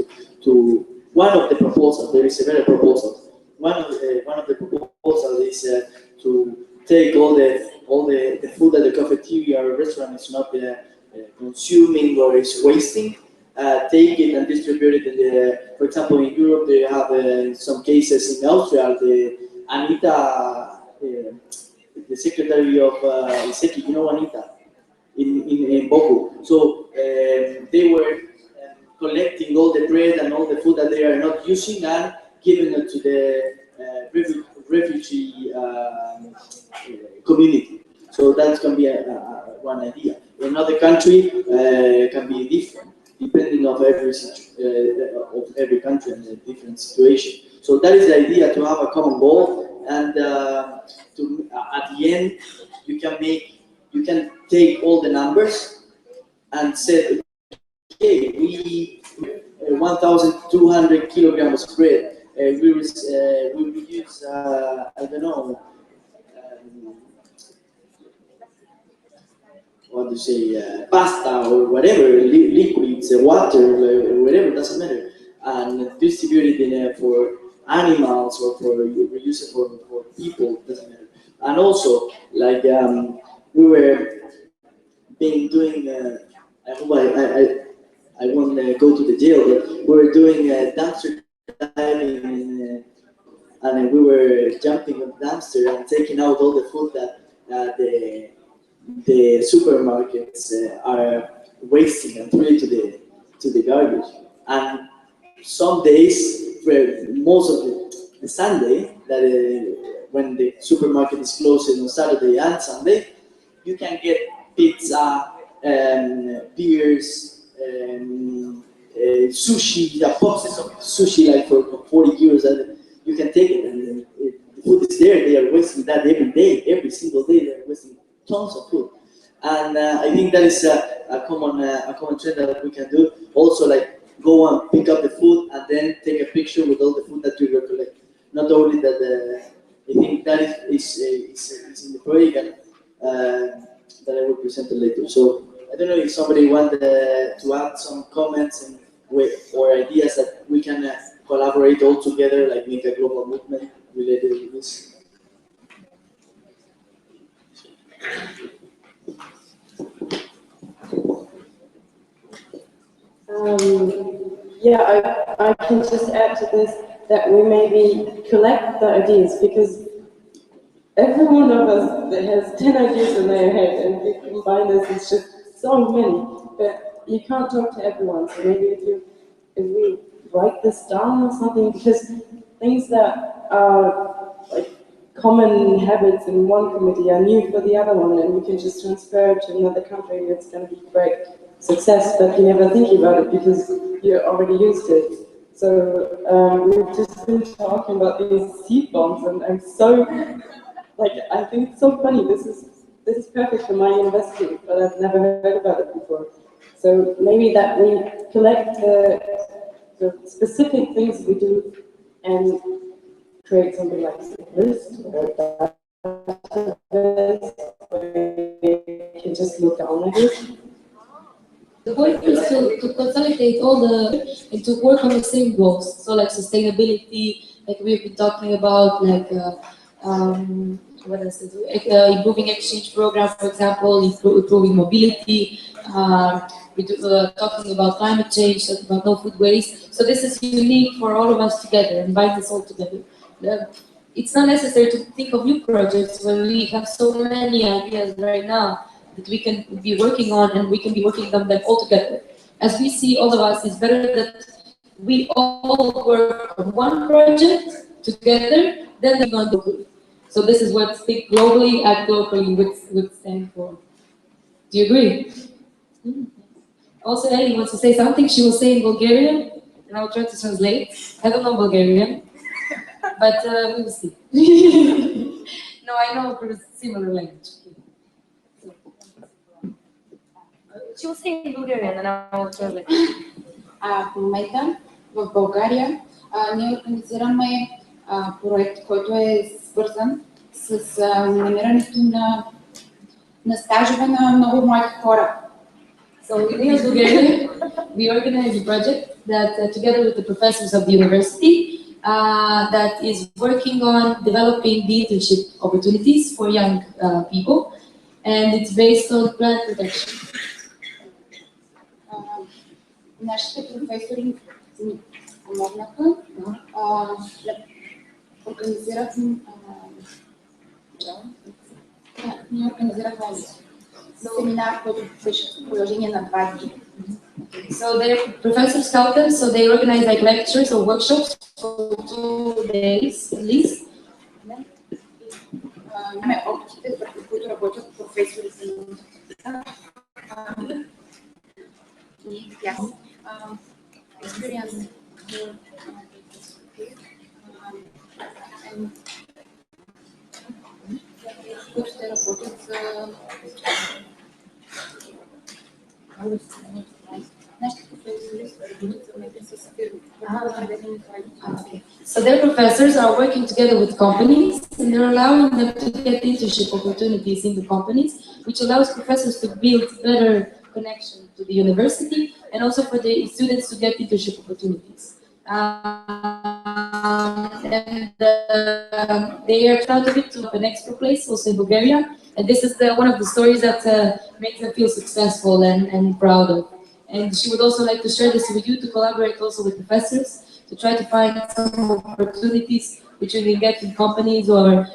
to one of the proposals. There is several proposals. One of the proposals is to take all the food that the cafeteria or restaurant is not consuming or is wasting. Take it and distribute it in the. For example, in Europe they have some cases. In Austria, the Anita, the secretary of ISECI, you know Anita. In Boku. So they were collecting all the bread and all the food that they are not using and giving it to the refugee community. So that can be one idea. Another country can be different, depending on every country and a different situation. So that is the idea, to have a common goal, and at the end you can take all the numbers and say, okay, we 1,200 kilograms of bread. We reduce, I don't know, what to say, pasta or whatever, liquids, water, whatever, doesn't matter, and distribute it for animals or for reuse it for people, doesn't matter. And also, like we were doing, I hope I won't go to the jail, but we were doing dumpster diving and we were jumping on the dumpster and taking out all the food that the supermarkets are wasting and throwing to the garbage. And some days, for most of the Sunday, that when the supermarket is closed on Saturday and Sunday, you can get pizza, beers, sushi, the boxes of sushi like for 40 euros, and you can take it, and the food is there. They are wasting that every day, every single day. They are wasting tons of food, and I think that is a common trend that we can do. Also, like go and pick up the food and then take a picture with all the food that you recollect. Not only that, I think that is in the project and, that I will present later. So I don't know if somebody want to add some comments and or ideas that we can collaborate all together, like make a global movement related to this. Yeah, I can just add to this that we maybe collect the ideas, because every one of us that has 10 ideas in their head, and if you combine this, it's just so many. But you can't talk to everyone, so maybe if we write this down or something, because things that are like common habits in one committee are new for the other one, and we can just transfer it to another country, and it's going to be great success, but you never think about it because you're already used to it. So we've just been talking about these seed bombs, and I'm so, like, I think it's so funny. This is perfect for my university, but I've never heard about it before. So maybe that we collect the specific things we do and create something like a list or a database where you can just look down at it. The point is to consolidate all and to work on the same goals. So like sustainability, like we've been talking about, like what else is it? Improving exchange program, for example, improving mobility. We do talking about climate change, talking about no food waste. So this is unique for all of us together and bind this all together. It's not necessary to think of new projects when we have so many ideas right now that we can be working on, and we can be working on them all together. As we see, all of us, it's better that we all work on one project together than we're going to do. So this is what Think Globally, Act Locally would stand for. Do you agree? Also, Ellie wants to say something. She will say in Bulgarian, and I will try to translate. I don't know Bulgarian, but we will see. No, I know a similar language. She will say in Bulgarian, and I will translate. В момента в България ние организираме проект, който е свързан с намирането на стажове на много млади хора. So in Bulgaria, we organize a project that, together with the professors of the university, that is working on developing the internship opportunities for young people, and it's based on plant protection. Нашите професори ни помогнаха, ние организирахме семинар, който беше в продължение на 2 дни. So their professors help them, so they organize like lectures or workshops for 2 days at least. Имаме опитите, върху които работят професори за experience and които ще работят за So their professors are working together with companies, and they're allowing them to get internship opportunities in the companies, which allows professors to build better connection to the university, and also for the students to get internship opportunities. They are proud of it to an expo place, also in Bulgaria, and this is one of the stories that makes them feel successful and proud of. And she would also like to share this with you, to collaborate also with professors, to try to find some opportunities which you can get in companies or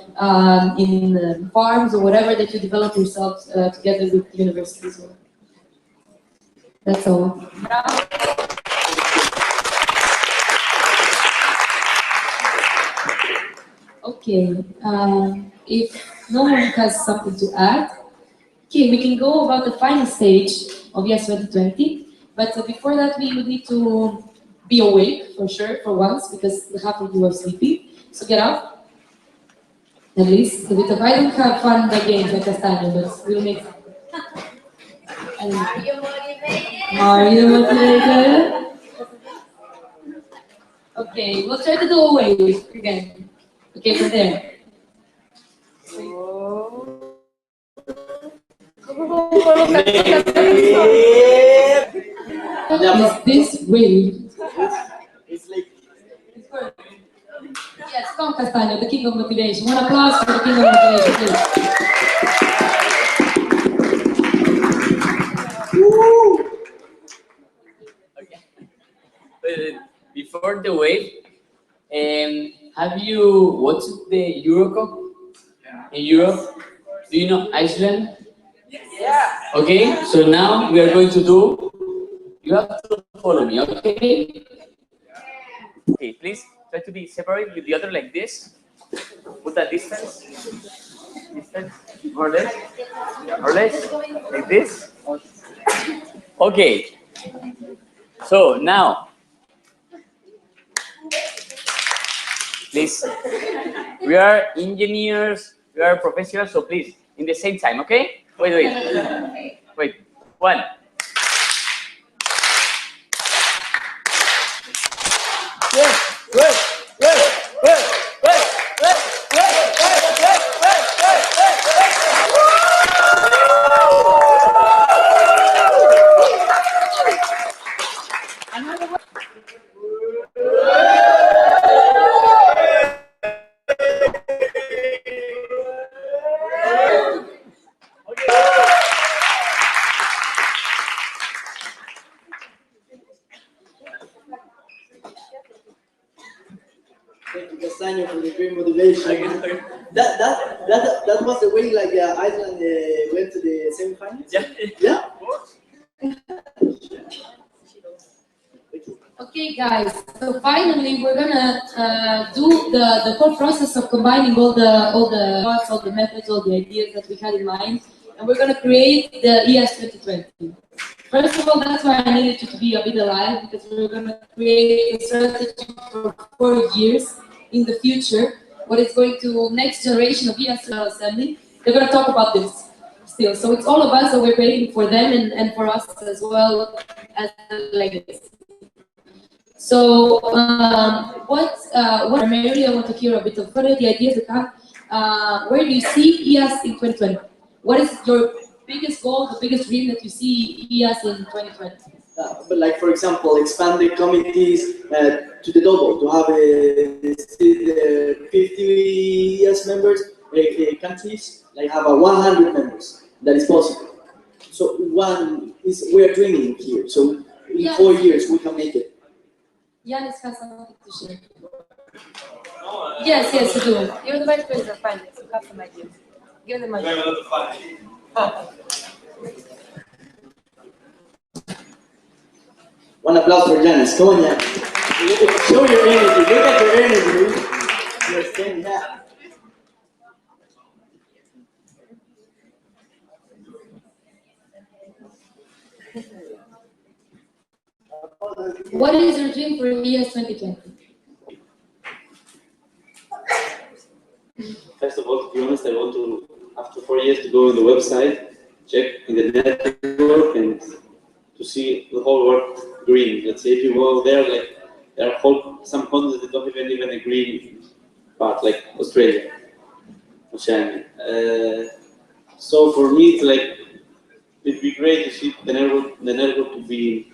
in farms or whatever that you develop yourself together with universities. That's all. Okay, if no one has something to add, okay, we can go about the final stage of IAAS 2020. But before that, we would need to be awake for sure, for once, because half of you are sleepy. So get up, at least a bit of. I don't have fun by games like Castano, but we'll make. Are you motivated? Are you motivated? Okay, we'll try to do a wave again. Okay, from there. Is this wave? It's like. Yes, come Castaño, the king of motivation. One applause for the king of motivation, please. Okay. Before the wave, have you watched the Euro Cup in Europe? Do you know Iceland? Yeah. Okay, so now we are going to do. You have to follow me, okay? Okay, please try to be separate with the other like this. Put a distance, more or less, like this. Okay. So now, please, we are engineers, we are professionals, so please, in the same time, okay? Wait. One. Thank you, Castaño, for the great motivation. That was the way like Iceland went to the semifinals. Yeah. Okay, guys. So finally, we're gonna do the whole process of combining all the thoughts, all the methods, all the ideas that we had in mind, and we're gonna create the IAAS 2020. First of all, that's why I needed you to be a bit alive, because we're gonna create a strategy for 4 years in the future. What is going to next generation of IAAS Assembly? They're gonna talk about this still. So it's all of us that we're waiting for them and for us as well as a legacy. So, what primarily I want to hear a bit of what are the ideas that have, where do you see IAAS in 2020? What is your biggest goal, the biggest dream that you see IAAS in 2020? But like, for example, expand the committees to the double, to have 50 IAAS members, countries, like have 100 members. That is possible. So we are dreaming here. So in 4 years we can make it. Yanis has something to share. Yes, you do. You're the vice president of finance. You have some ideas. Give them money. One applause for Yanis. Come on, Yanis. Show your energy. Look at your energy. You're standing up. What is your dream for IAAS 2020? First of all, to be honest, I want to, after 4 years, to go on the website, check in the network, and to see the whole world green. Let's say if you go there, like there are some countries that don't even a green part, like Australia, Oceania. So for me, it's like it'd be great to see the network to be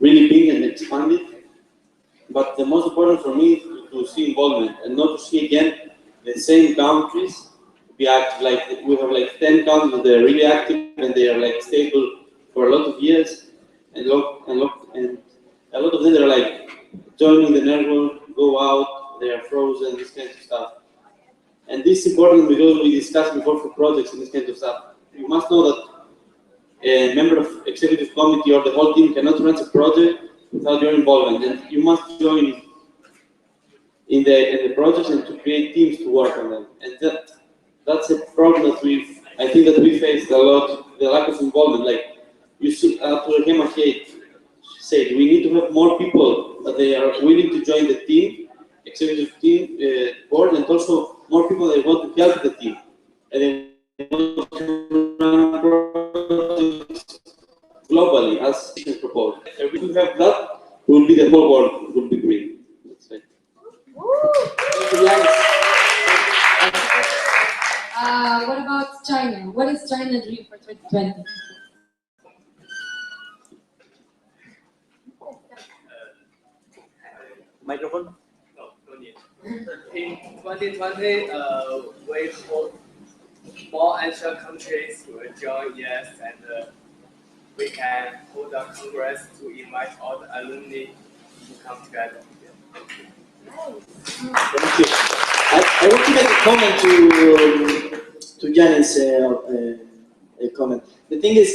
really big and expanded. But the most important for me is to see involvement and not to see again the same countries be active. Like we have like 10 countries that are really active and they are like stable for a lot of years, and a lot of them are like joining the network, go out, they are frozen, this kind of stuff. And this is important because we discussed before for projects and this kind of stuff. You must know that a member of executive committee or the whole team cannot run a project without your involvement, and you must join in the projects and to create teams to work on them. And that's a problem that I think that we faced a lot, the lack of involvement. Like you see, to Hema said, we need to have more people that they are willing to join the team, executive team, board, and also more people that want to help the team. And they want to run projects globally, as is proposed. If we have that, will be the whole world will be green. That's it. What about China? What is China dream for 2020? Microphone? No, no need. In 2020, we hope more Asian countries will join IAAS, and we can hold a congress to invite all the alumni to come together. Thank you. I want to make a comment to Janet's comment. The thing is,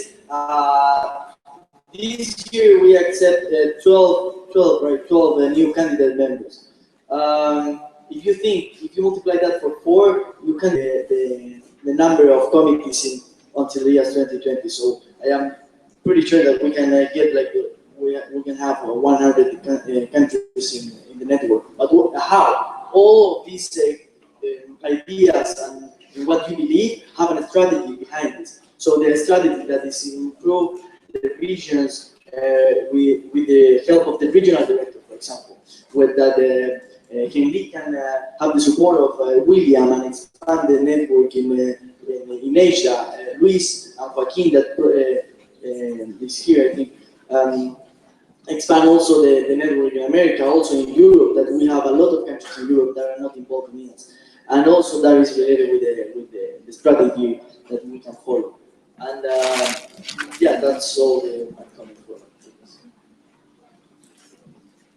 this year we accept 12 new candidate members. If you multiply that for 4, you can the number of committees until the year 2020. So I am pretty sure that we can get we can have 100 countries in the network. But how? All of these ideas and what you believe have a strategy behind this. So the strategy that is to improve the regions with the help of the regional director, for example, with that Henry can have the support of William and expand the network in Asia. Luis and Joaquin that is here, I think. Expand also the network in America, also in Europe, that we have a lot of countries in Europe that are not involved in it. And also that is related with the strategy that we can follow. And yeah, that's all my comment for.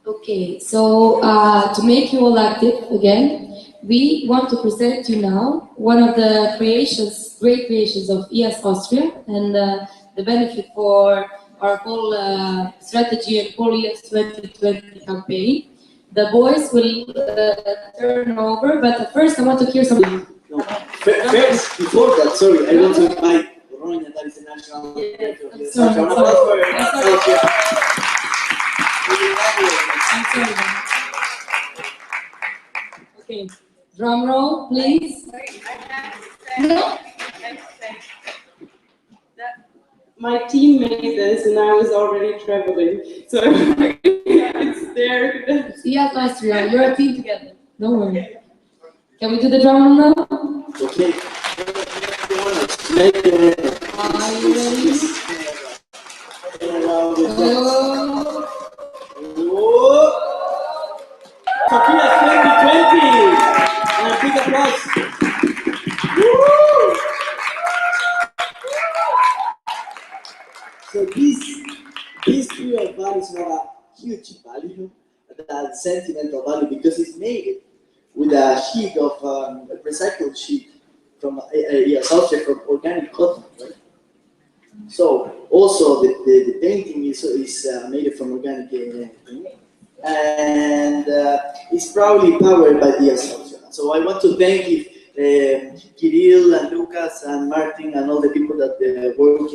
Okay, so to make you all active again, we want to present you now one of the great creations of IAAS Austria, and the benefit for our whole strategy and whole IAAS 2020 campaign. The boys will turn over, but first I want to hear something. No. First, before that, sorry, I want to invite Ronya, that is the national director of the Okay, drum roll, please. My team made this and I was already traveling, so it's there. IAAS Austria, you're a team together. Don't worry. Can we do the drum roll now? Okay. Are you ready? Sofia 2020! And a big applause. Woo! So these three of values have a huge value, that sentimental value, because it's made with a sheet of a recycled sheet from a subject from organic cotton, right? So also the painting is made from organic and it's probably powered by the assumption. So I want to thank Kirill and Lucas and Martin and all the people that work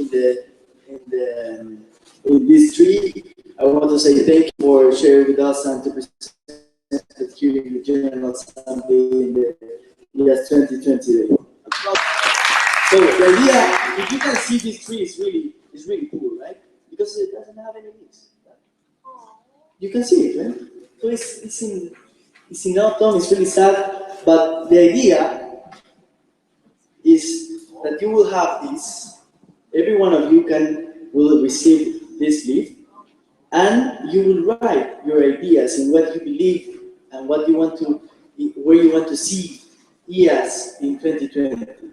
in this tree. I want to say thank you for sharing with us and to present it here in the General Assembly in the IAAS 2020. So the idea, if you can see this tree, is really cool, right? Because it doesn't have any leaves. You can see it, right? So it's in autumn. It's really sad, but the idea is that you will have this. Every one of you will receive this leaf, and you will write your ideas in what you believe and what you want to, where you want to see IAAS in 2020.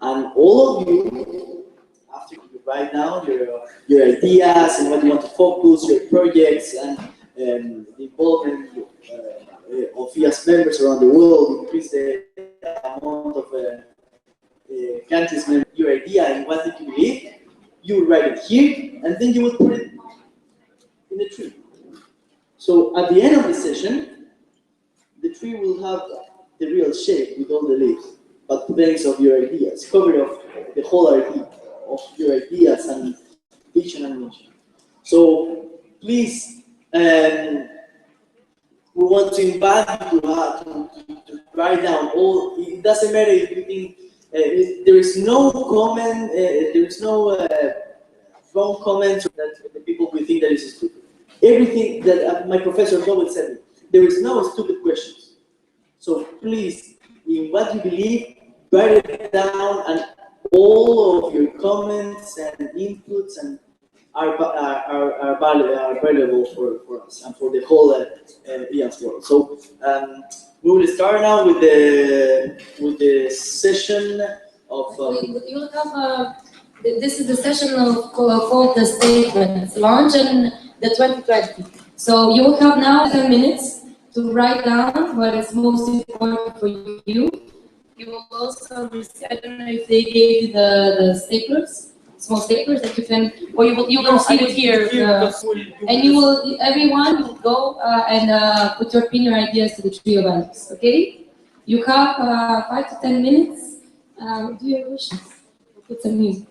And all of you, after you write down your ideas and what you want to focus, your projects, and the involvement of IAAS members around the world, increase the amount of countries members, your idea and what did you believe, you would write it here, and then you would put it in the tree. So at the end of the session, the tree will have the real shape with all the leaves, but thanks of your ideas, covered of the whole idea of your ideas and vision and mission. So please, we want to invite you to write down all. It doesn't matter if you think there is no comment, there is no wrong comments that the people will think that is stupid. Everything that my professor always said me, there is no stupid questions. So please, in what you believe, write it down, and all of your comments and inputs and are valuable for us and for the whole IAAS world. So we will start now with the session of. You will have this is the session called the statements launch in the 2020. So you will have now 10 minutes to write down what is most important for you. You will also receive, I don't know if they gave you the staplers, small staplers that you can, or you will receive it here. And you will, everyone will go and put your pin your ideas to the tree of values. Okay? You have 5 to 10 minutes. Do you have wishes? We'll put some music.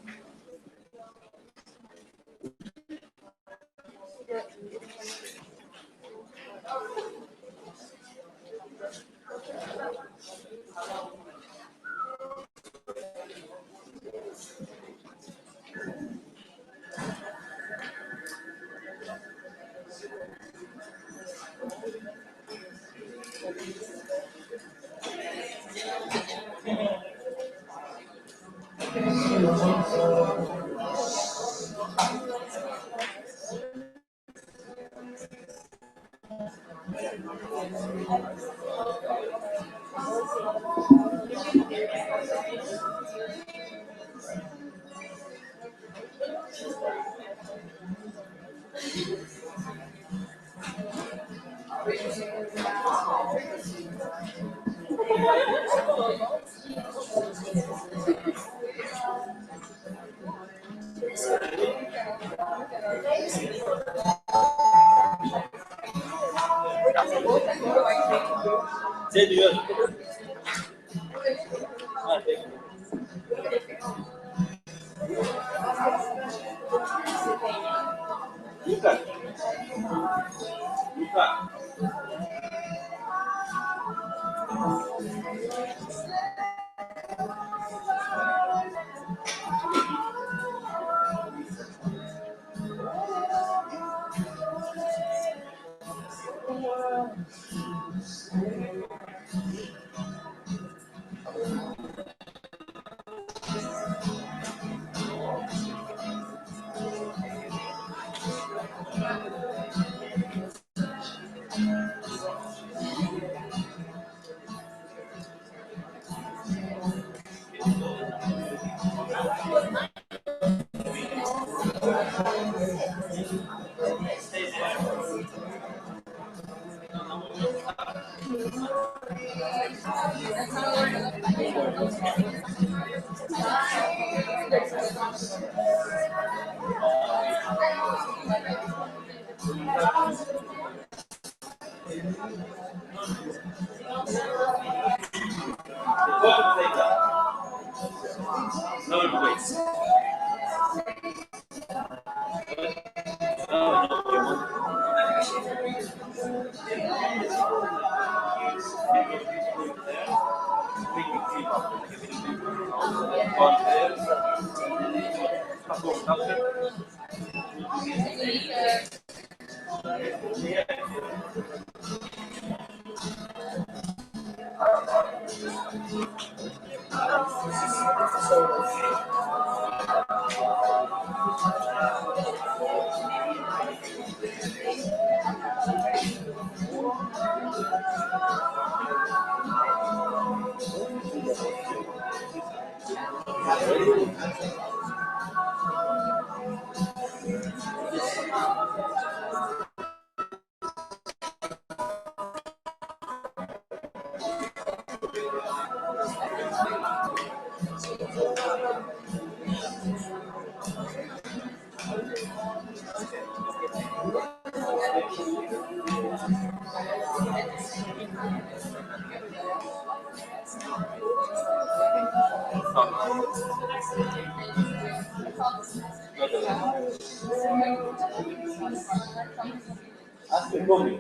Ask the comment.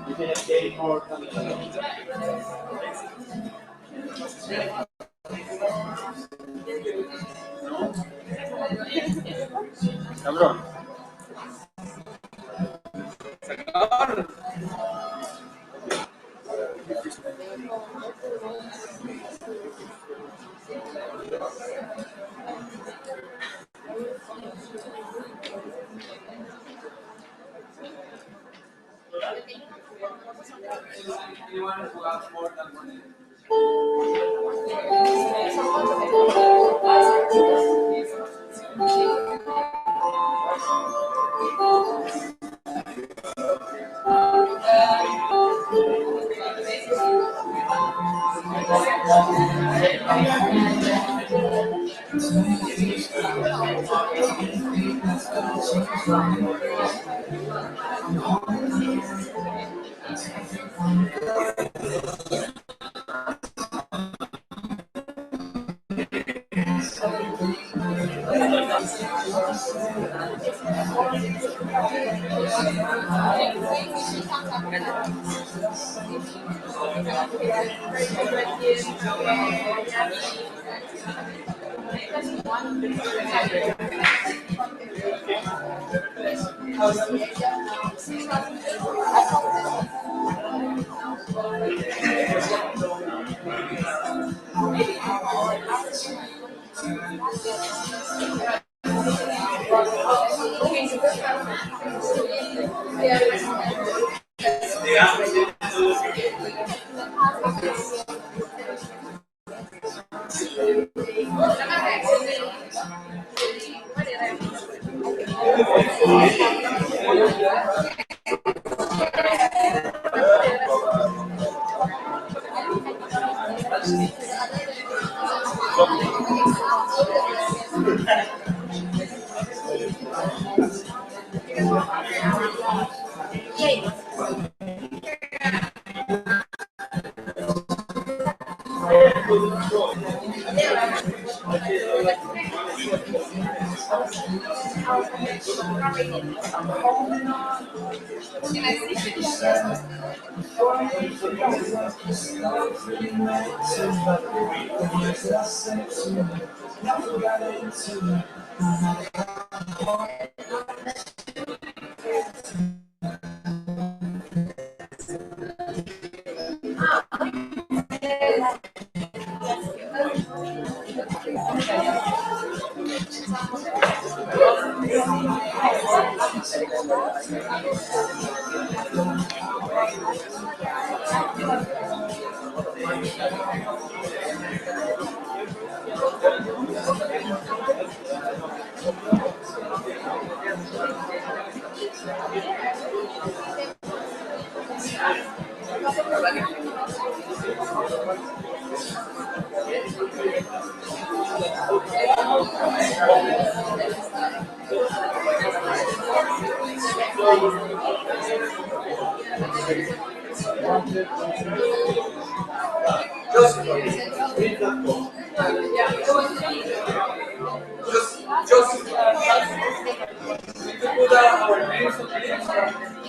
You can get more. Cabrón. Anyone who has more than 1 minute?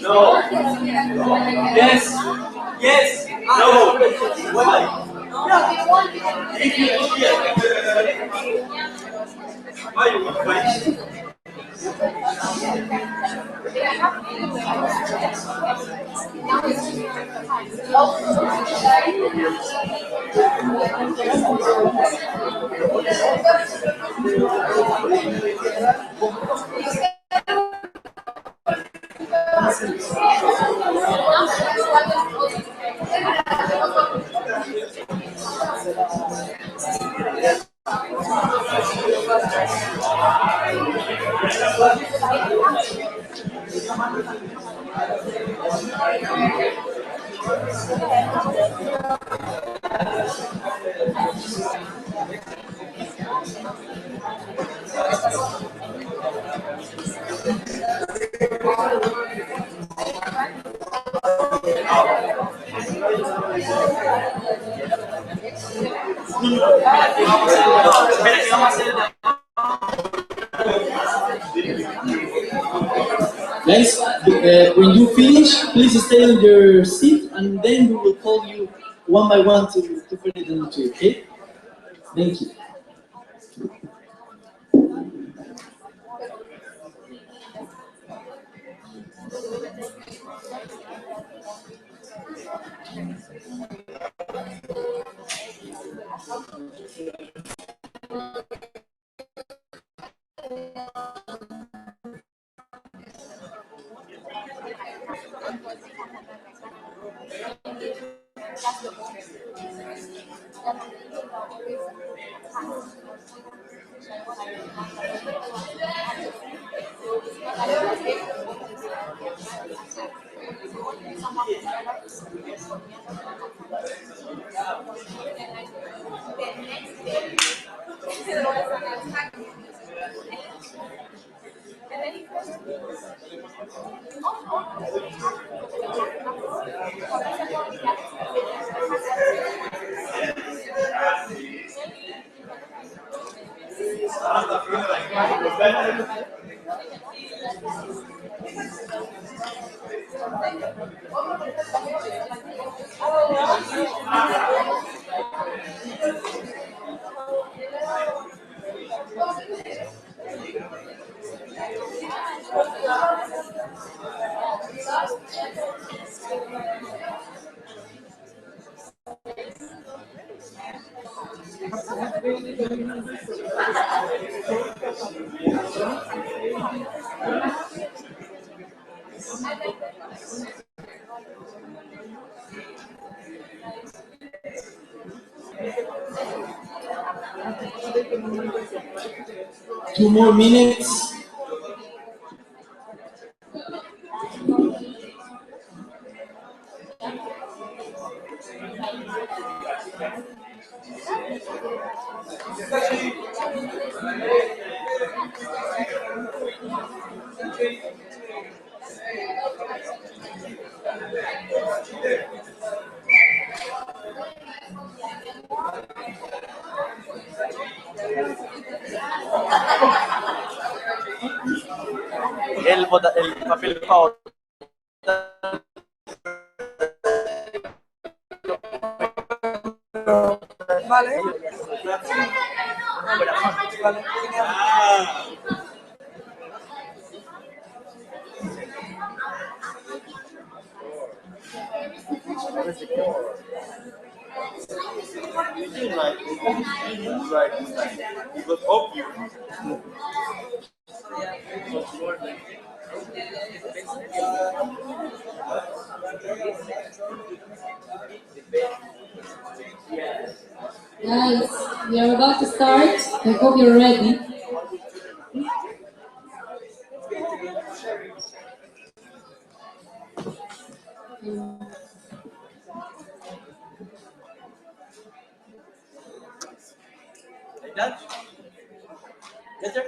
No. Yes. Yes. No. Why? If you don't why you want to Guys, when you finish, please stay on your seat, and then we will call you one by one to finish the entry, okay? Thank you. Two more minutes. El papel para vale. Vale. It was obvious. Guys, we are about to start. I hope you're ready. Like that? Yes, sir.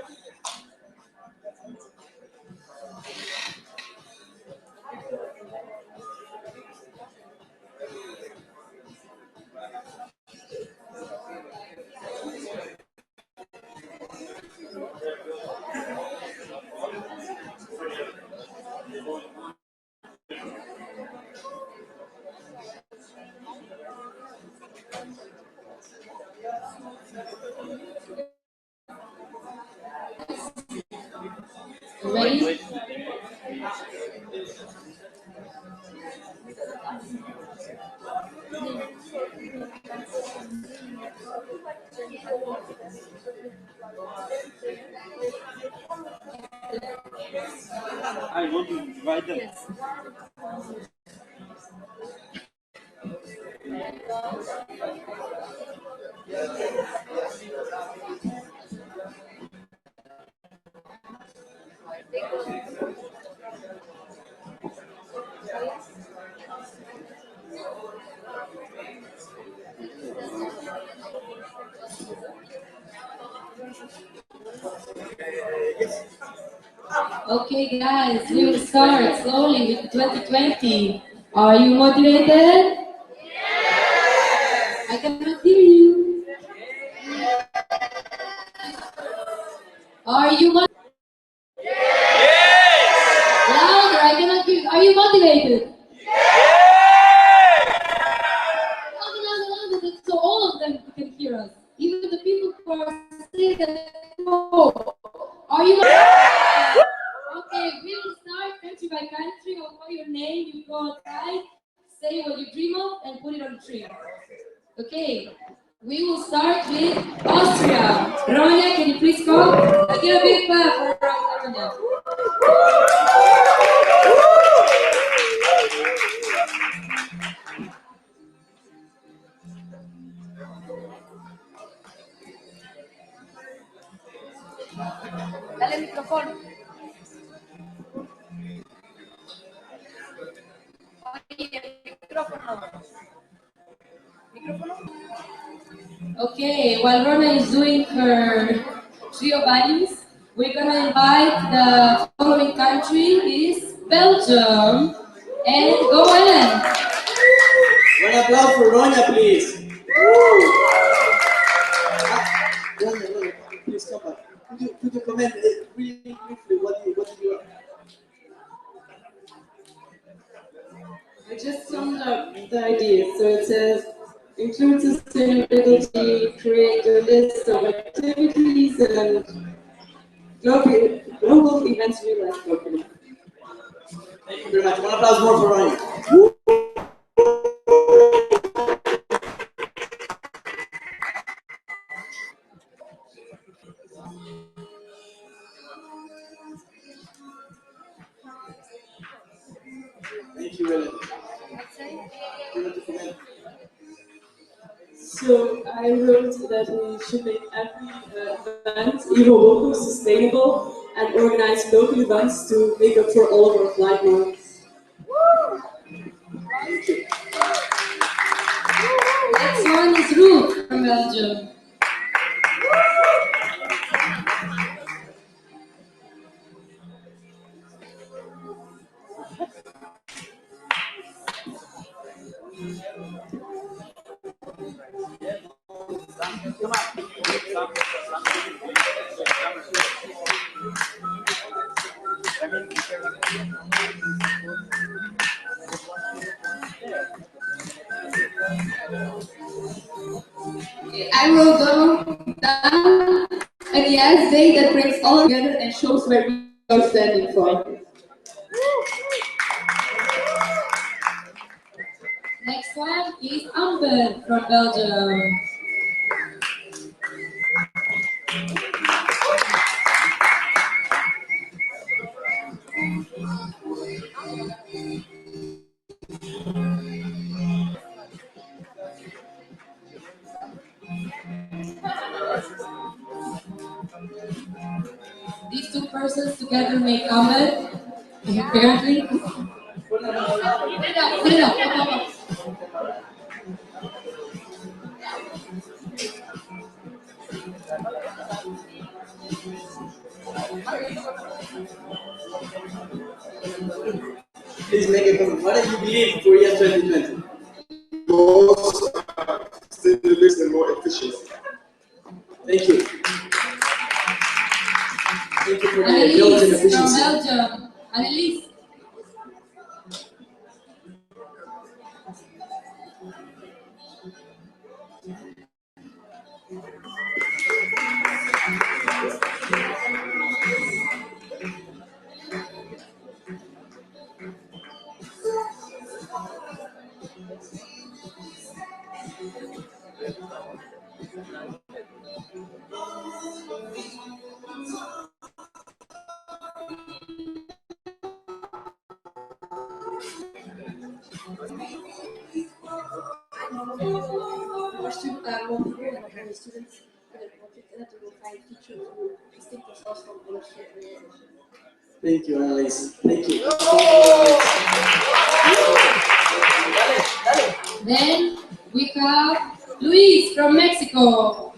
Ready? I want to invite them. Okay, guys, we will start slowly with 2020. Are you motivated? I cannot hear you. Are you louder? I cannot hear. Are you motivated? Louder, louder, louder, so all of them can hear us. Even the people who are sitting at home. Are you? Okay, we will start country by country. I'll call your name. You go outside, say what you dream of, and put it on the tree. Okay. We will start with Austria. Ronya, can you please come? Give a big clap for Ronya. Dale el micrófono. Okay, while Rona is doing her trio values, we're gonna invite the following country is Belgium. And go Ellen. One applause for Ronya, please. Ronya, please come back. Could you comment really briefly what you I just summed up the idea. So it says, include sustainability, create a list of activities, and global events realized locally. Thank you very much. One applause more for Ronya. Thank you, Ellen. So I wrote that we should make every event even local, sustainable, and organize local events to make up for all of our flight miles. Next one is Ruth from Belgium. I wrote down an IAAS day that brings all together and shows where we are standing for. Next one is Amber from Belgium. These two persons together make Amber. Apparently. Put it up, put it up. Please make a comment. What do you believe for year 2020? Most sustainability and more efficient. Thank you. Thank you for the Annelies Belgian from efficiency. Belgium. Annelies. Students that will find teachers who distinct themselves from other students. Thank you, Annalise. Thank you. Then we have Luis from Mexico.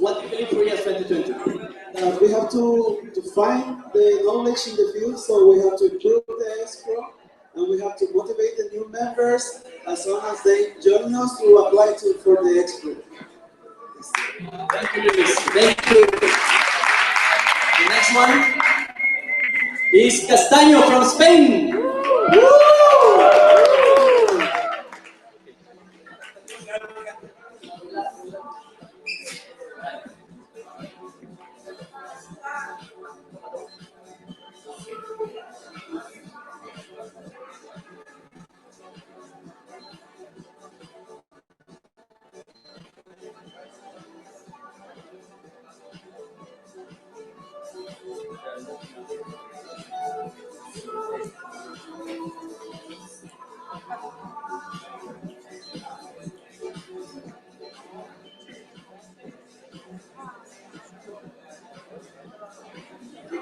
What do you believe for IAAS 2020? We have to find the knowledge in the field, so we have to improve the escrow, and we have to motivate the new members as soon as they join us to apply for the escrow. Thank you, Luis. Thank you. The next one is Castaño from Spain.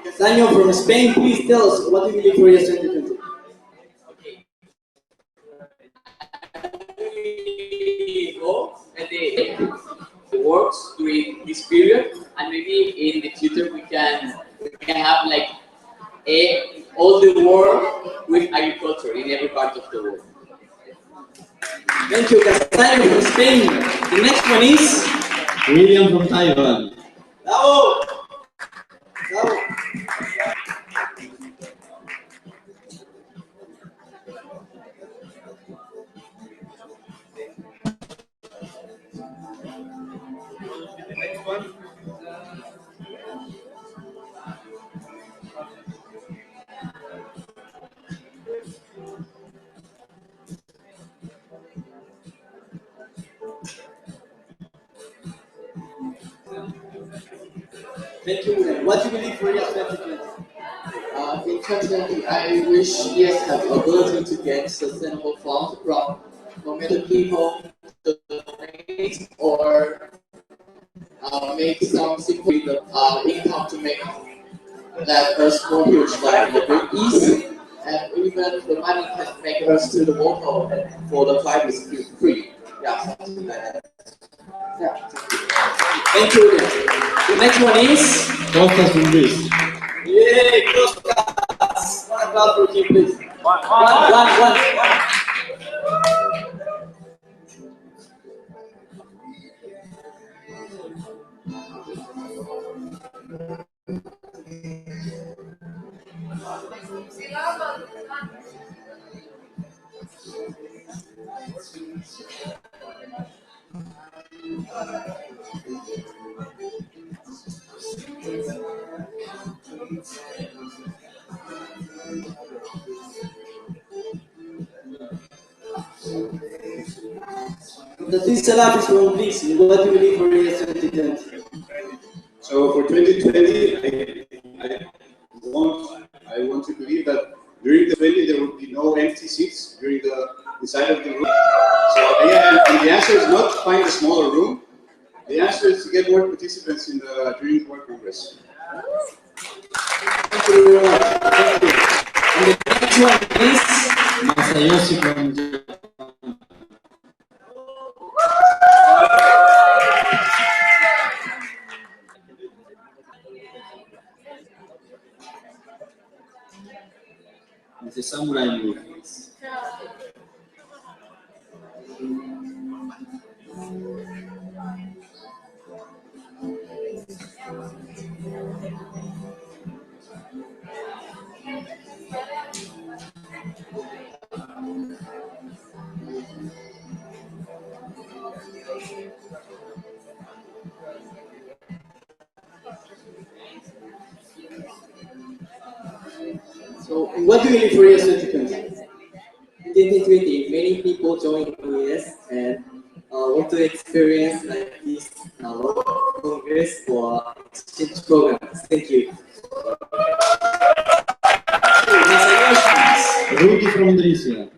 Castaño from Spain, please tell us what do you believe for IAAS 2020? Go and the works during this period, and maybe in the future we can have like all the world with agriculture in every part of the world. Thank you, Castaño from Spain. The next one is William from Taiwan. Bravo. Bravo. The next one. Thank you, William. What do you believe for IAAS 2020? In 2020, I wish IAAS had the ability to get sustainable funds from many people to donate or make some simple income to make that us more huge, like very easy, and even the money can make us to the local for the flight is free. Yeah, something like that. Yeah. Thank you, William. The next one is Costas from Greece. Yay, Costas. One applause for him, please. One. The thing Salafis from Greece. What do you believe for IAAS 2020? So for 2020, I want to believe that during the 20 there will be no empty seats during the inside of the room. So again, the answer is not to find a smaller room. The answer is to get more participants in the during the World Congress. Thank you very much. Thank you. And the next one is Masayoshi from Japan. It's a samurai move. So, what do you believe for IAAS 2020? In 2020, many people join IAAS and want to experience like this Congress or exchange programs. Thank you. Rudy from Indonesia.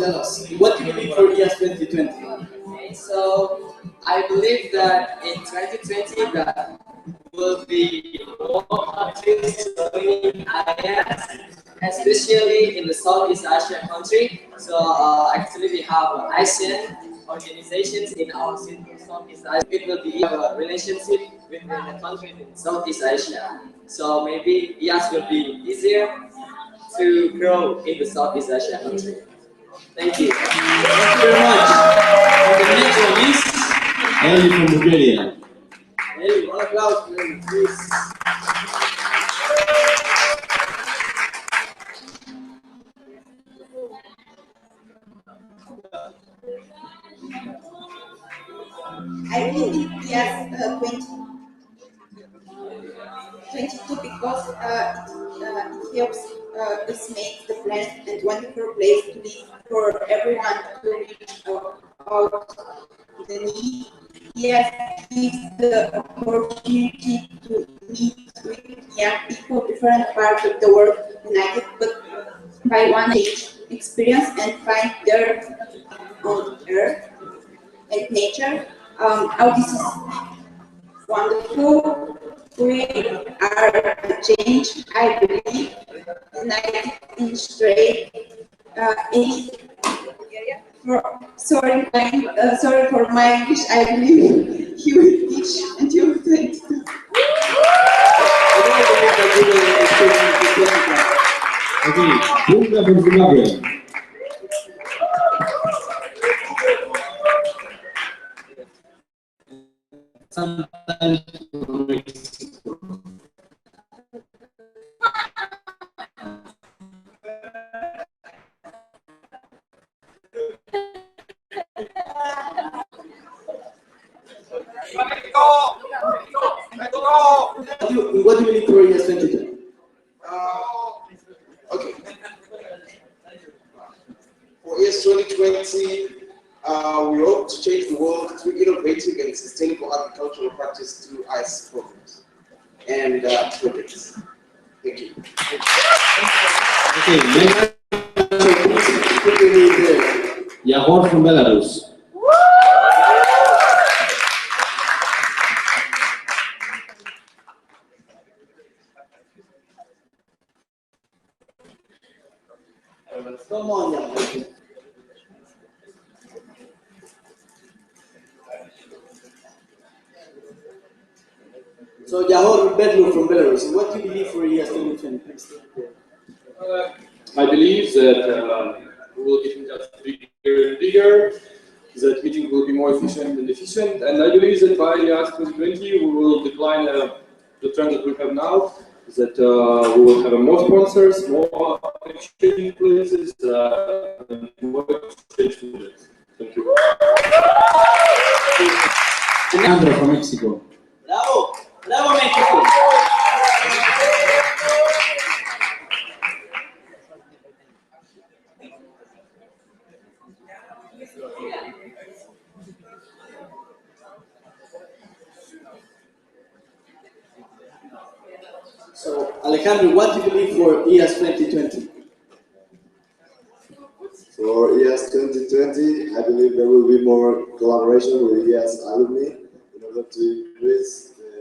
tell us, what do you believe for IAS 2020? So I believe that in 2020 that will be more countries joining IAS, especially in the Southeast Asian country. So actually we have Asian organizations in our Southeast Asia. It will be a relationship with the countries in Southeast Asia. So maybe IAS will be easier to grow in the Southeast Asia country. Thank you. Thank you very much. And the next one is Eli from Bulgaria. Eli, one applause for him, please. I believe yes, 22 because it helps us make the planet and wonderful place to live for everyone to reach out the need. Yes, gives the opportunity to meet with young people, different parts of the world, united but by one age, experience and find their on earth and nature. How this is wonderful. We are a change, I believe, united in straight. Sorry for my English. I believe he will teach until 22. Okay, Bulga from Zimbabwe. Sometimes What do you believe for IAS 2020? Okay. For IAS 2020, we hope to change the world through innovative and sustainable agricultural practice through IAS programs and projects. Thank you. Okay, next. Yahor from Belarus. Come on, Yahor. So Yahor Bedlu from Belarus, what do you believe for IAS 2020? I believe that we will get just bigger and bigger, that meeting will be more efficient and efficient, and I believe that by IAS 2020 we will decline the trend that we have now, that we will have more sponsors, more exchange places, and more exchange students. Thank you. Alejandro from Mexico. Bravo! Bravo, Mexico! So, Alejandro, what do you believe for IAS 2020? For IAS 2020, I believe there will be more collaboration with IAS alumni in order to increase the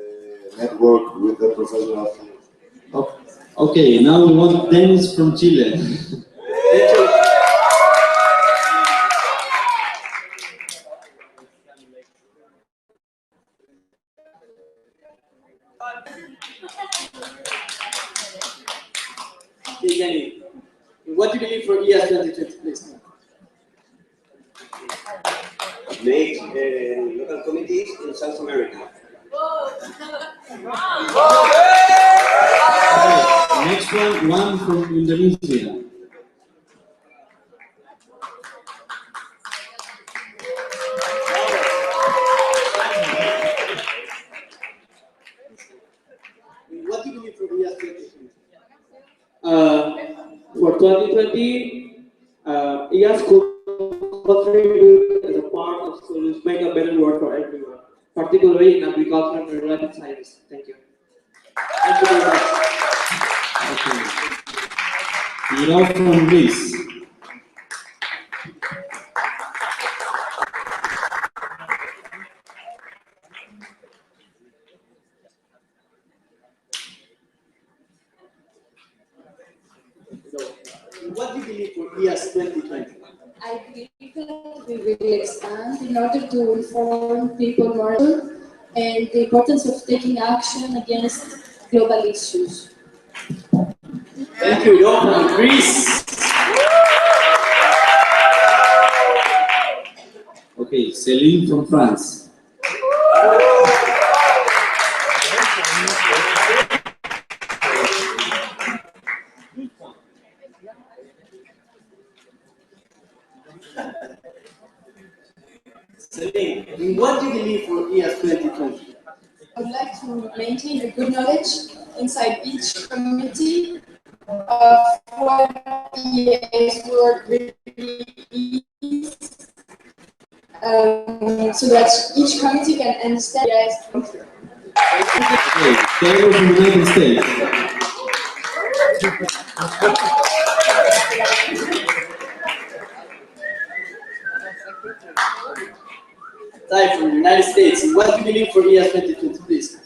network with the professional field. Okay, now we want Dennis from Chile. Okay, Yanni, what do you believe for IAS 2020, please? Make local committees in South America. Next one from Indonesia. What do you believe for IAS 2020? For 2020, IAS could contribute as a part of schools, make a better world for everyone, particularly in agriculture and related science. Thank you. Thank you very much. Okay. You're from Greece. expand in order to inform people more and the importance of taking action against global issues. Thank you, Yo, from Greece. Okay, Celine from France. Celine, in what do you believe for IAAS 2020? I would like to maintain a good knowledge inside each community of what IAAS work really is, so that each community can understand IAAS culture. Okay, Taylor from the United States. Ty from the United States, in what do you believe for IAAS 2020, please?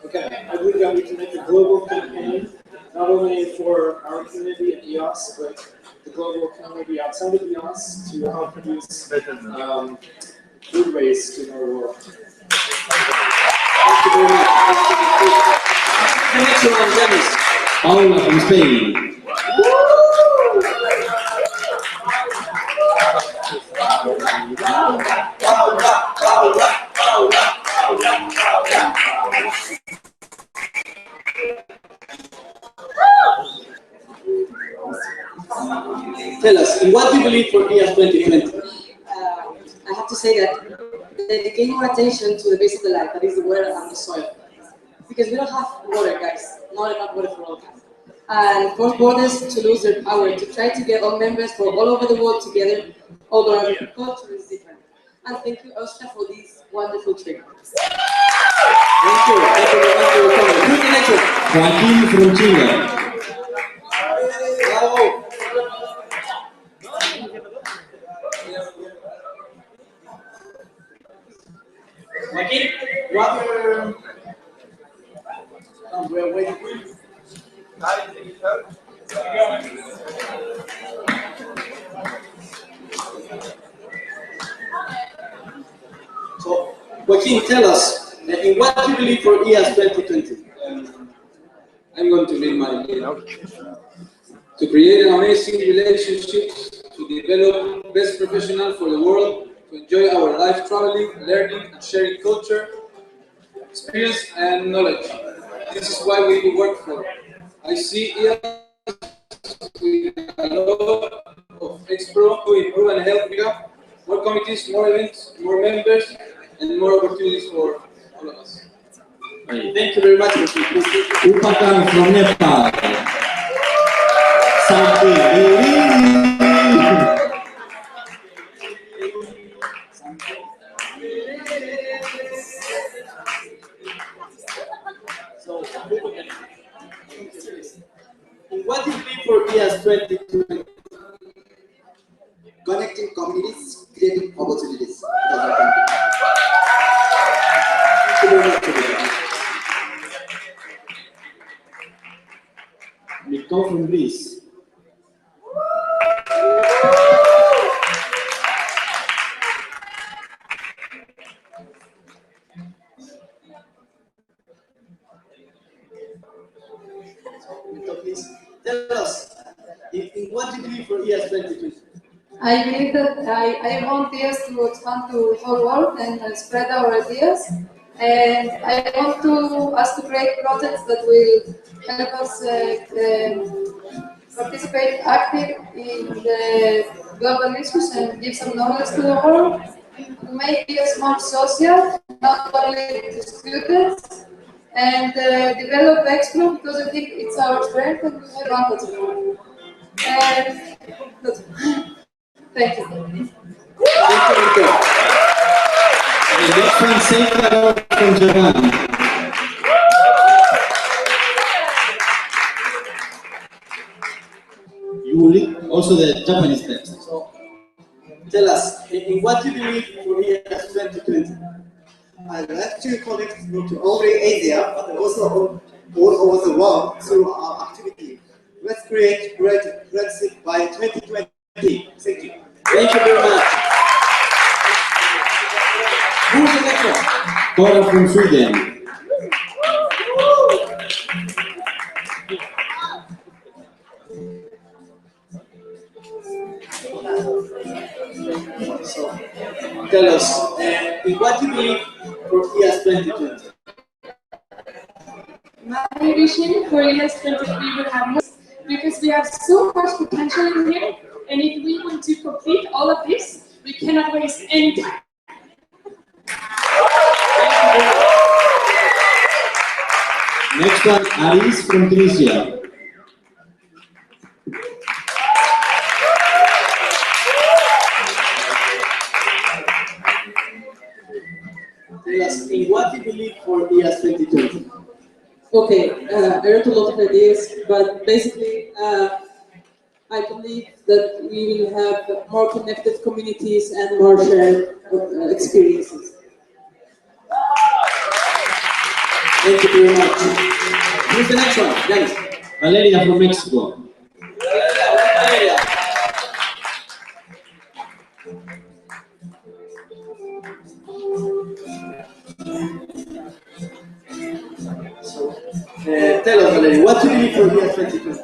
Okay, I believe that we can make a global campaign, not only for our community at IAAS, but the global community outside of IAAS to help reduce food waste in our world. Thank you very much. The next one, Dennis. Paula from Spain. Tell us, in what do you believe for IAAS 2020? I have to say that dedicating more attention to the base of the life, that is the water and the soil. Because we don't have water, guys, not enough water for all of us. And force borders to lose their power, to try to get all members from all over the world together, although our culture is different. And thank you, Oscar, for this wonderful trip. Thank you. Thank you very much for your comment. Who's the next one? Joaquin from Chile. Bravo. Joaquin, what we're waiting for you. So, Joaquin, tell us, in what do you believe for IAAS 2020? I'm going to read my name. To create an amazing relationships, to develop best professional for the world, to enjoy our life traveling, learning, and sharing culture, experience, and knowledge. This is why we work for. I see IAAS with a lot of explore to improve and help Africa, more committees, more events, more members, and more opportunities for all of us. Thank you very much. Upakan from Nepal. So, what do you believe for IAAS 2020? Connecting communities, creating opportunities. Thank you very much. Nicole from Greece. Please tell us, in what do you believe for IAAS 2020? I believe that I want IAAS to expand to the whole world and spread our ideas. And I want us to create projects that will help us participate active in the global issues and give some knowledge to the world. To make IAAS more social, not only to students, and develop Expo because I think it's our strength and we have advantage of it. And thank you. Thank you. The next one, Seika from Japan. You will lead also the Japanese text. So, tell us, in what do you believe for IAAS 2020? I'd like to connect not only Asia, but also all over the world through our activity. Let's create great Brexit by 2020. Thank you. Thank you very much. Who's the next one? Cora from Sweden. So, tell us, in what you believe for IAAS 2020? My vision for IAAS 2023 will have more because we have so much potential in here, and if we want to complete all of this, we cannot waste any time. Next one, Aris from Tunisia. Tell us, in what you believe for IAAS 2020? Okay, I wrote a lot of ideas, but basically, I believe that we will have more connected communities and more shared experiences. Thank you very much. Who's the next one? Dennis. Valeria from Mexico. Valeria. Tell us, Valeria, what do you believe for IAAS 2020?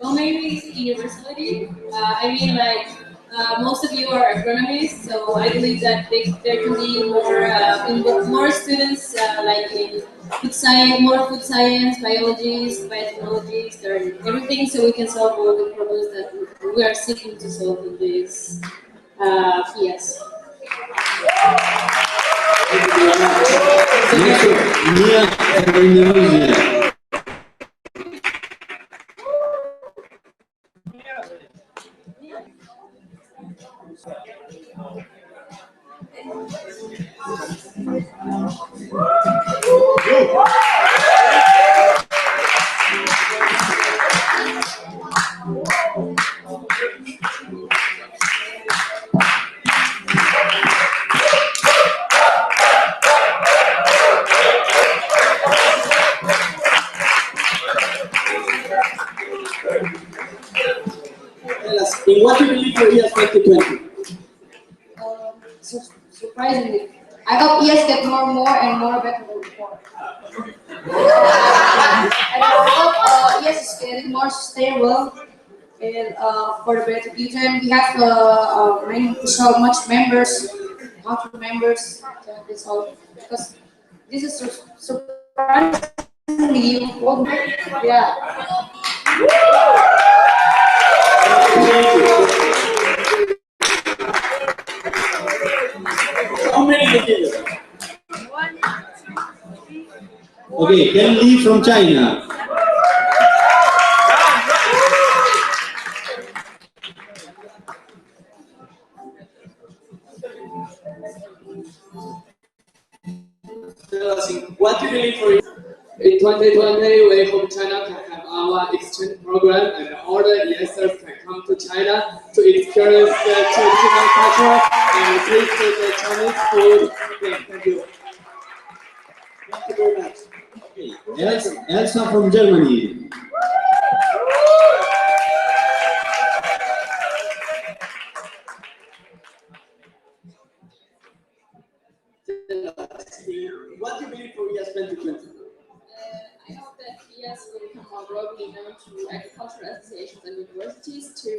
Well, maybe universality. I mean, like, most of you are agronomists, so I believe that there can be more students, like in food science, more food science, biologists, biotechnologists, or everything, so we can solve all the problems that we are seeking to solve in this yes. Next one, Mia from Indonesia. Tell us, in what you believe for IAAS 2020? Surprisingly, I hope IAAS get more and more better than before. And I hope IAAS is getting more sustainable and for the better future. And we have so much members, members. That's all. Because this is surprisingly important. Yeah. How many did you do? Okay, Ken Lee from China. Tell us, in what you believe for In 2020, we hope China can have our exchange program and all the ESers can come to China to experience the traditional culture and taste the Chinese food. Thank you. Thank you very much. Okay, Elsa from Germany. What do you believe for IAAS 2020? I hope that IAAS will become more broadly known to agricultural associations and universities to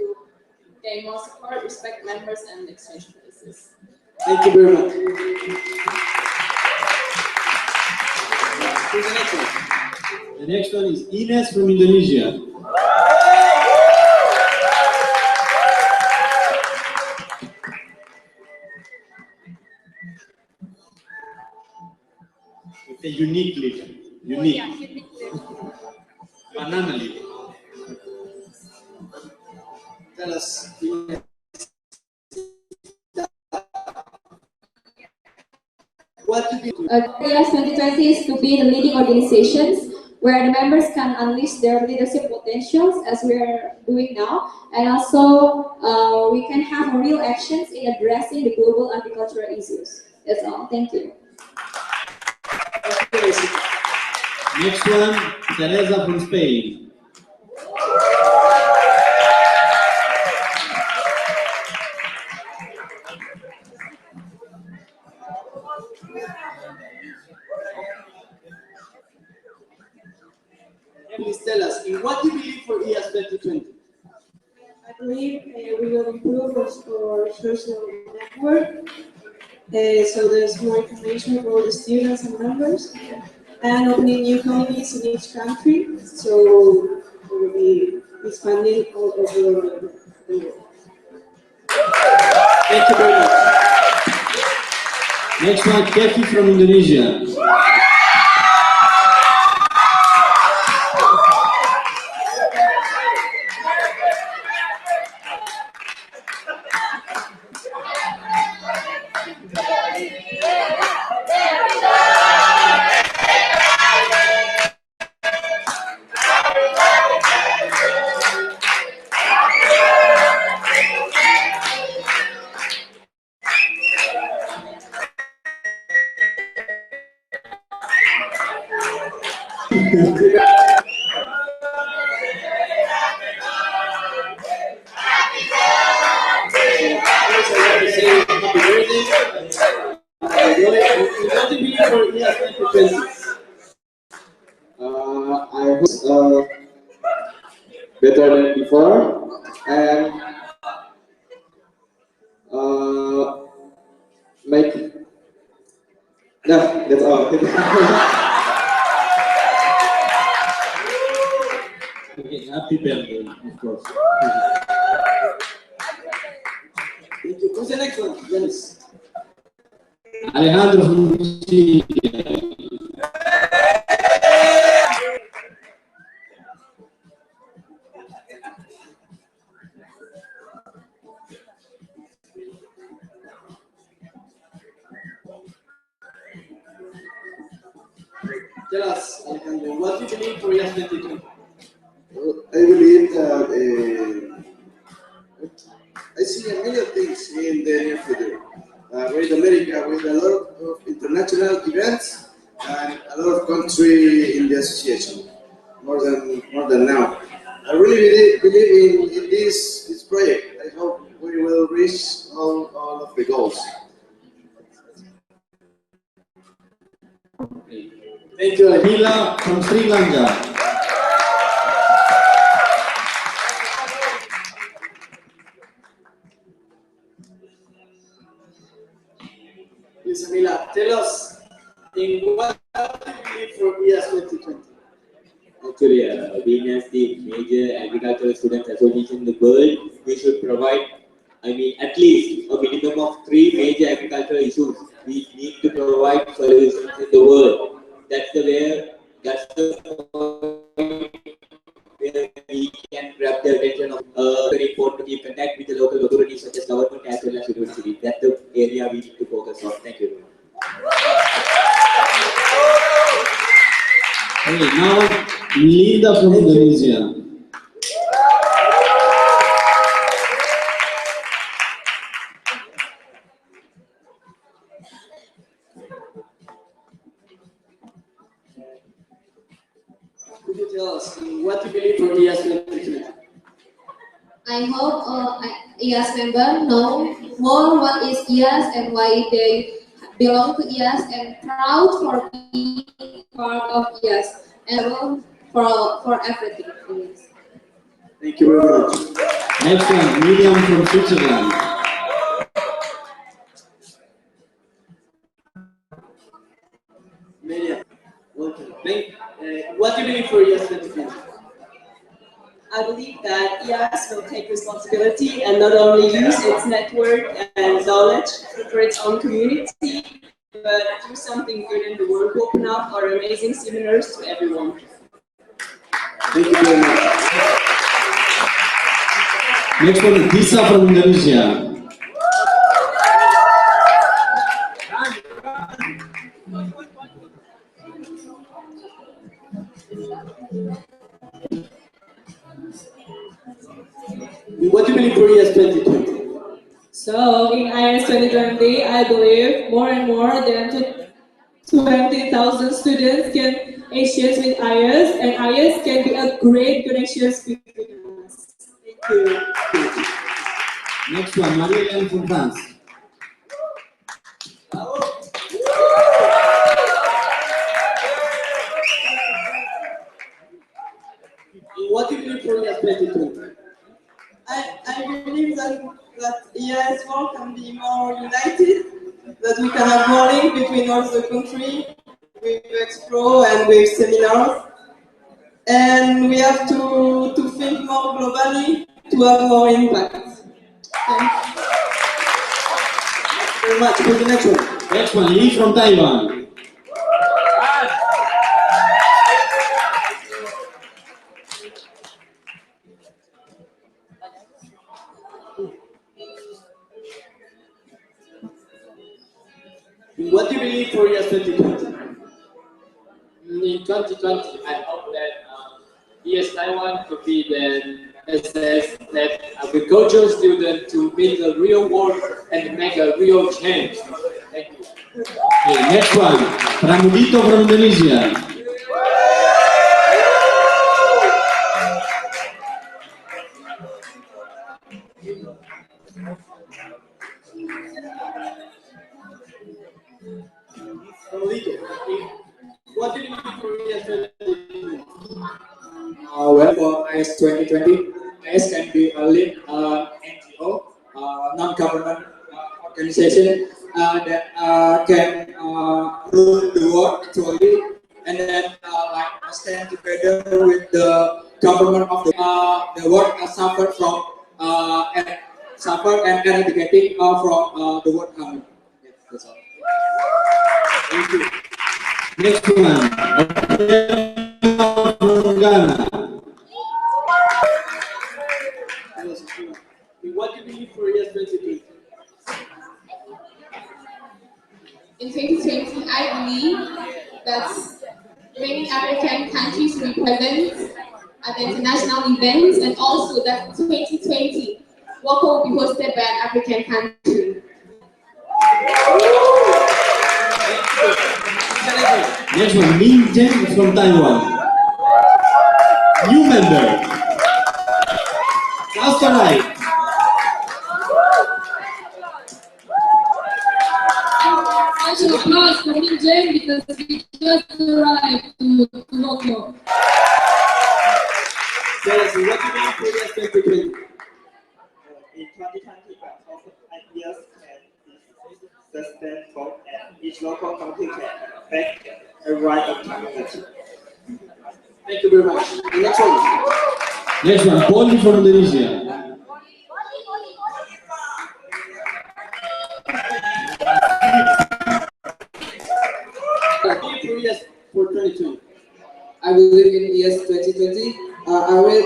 gain more support, respect members, and exchange policies. Thank you very much. Who's the next one? The next one is Ines from Indonesia. It's a unique leaf. Unique. Banana leaf. Tell us. IAAS 2020 is to be the leading organizations where the members can unleash their leadership potentials as we are doing now, and also we can have real actions in addressing the global agricultural issues. That's all. Thank you. Next one, Teresa from Spain. believe we will improve our social network. So there's more information for all the students and members, and opening new communities in each country. So we will be expanding all over the world. Thank you very much. Next one, Kefi from Indonesia. I hope better than before, and make that's all. Okay, happy birthday, of course. Thank you. Who's the next one? Dennis. Alejandro from Chile. Tell us, Alejandro, what do you believe for IAS 2020? I believe that I see a million things in the near future. With America, with a lot of international events and a lot of country in the association, more than now. I really believe in this project. I hope we will reach all of the goals. Thank you, Alejandro. Mila from Sri Lanka. Please, Amila, tell us in what do you believe for IAS 2020? Actually, being as the major agricultural students association in the world, we should provide, at least a minimum of 3 major agricultural issues. We need to provide solutions in the world. That's the point where we can grab the attention of very important to keep contact with the local authorities such as government as well as university. That's the area we need to focus on. Thank you. Okay, now Linda from Indonesia. Could you tell us what you believe for IAS 2020? I hope IAS member know more what is IAS and why they belong to IAS and proud for being part of IAS and for everything. Yes. Thank you very much. Next one, Miriam from Switzerland. Miriam, welcome. What do you believe for IAS 2020? I believe that IAS will take responsibility and not only use its network and knowledge for its own community, but do something good in the world, open up our amazing seminars to everyone. Thank you very much. Next one, Disa from Indonesia. What do you believe for IAS 2020? So in IAS 2020, I believe more and more than 20,000 students can exchange with IAS, and IAS can be a great connection between us. Thank you. Next one, Marie-Hélène from France. What do you believe for IAS 2020? I I believe that IAAS world can be more united, that we can have more link between all the country with Expo and with seminars. And we have to think more globally to have more impact. Thank you very much. For the next one. Next one, Lee from Taiwan. What do you believe for year 2020? In 2020, I hope that ES Taiwan could be the SS that agricultural student to meet the real world and make a real change. Thank you. Okay, next one, Pramudito from Indonesia. What do you believe for year 2020? Well, for IAAS 2020, IAAS can be a lead NGO, non-government organization that can rule the world actually, and then like stand together with the government of the world suffered from and suffer and eradicating from the world hunger. Yeah, that's all. Thank you. Next one, from Ghana. What do you believe for year 2020? In 2020, I believe that many African countries will be present at the international events, and also that 2020 World Cup will be hosted by an African country. Next one, Min Zheng from Taiwan. New member. Last right. I should applause for Min Zheng because we just arrived to Tokyo. Tell us, what do you believe for year 2020? In 2020, ideas can be sustainable and each local country can affect everyone in community. Thank you very much. The next one. Next one, Paul from Indonesia. For 2020. I believe in ES 2020. I read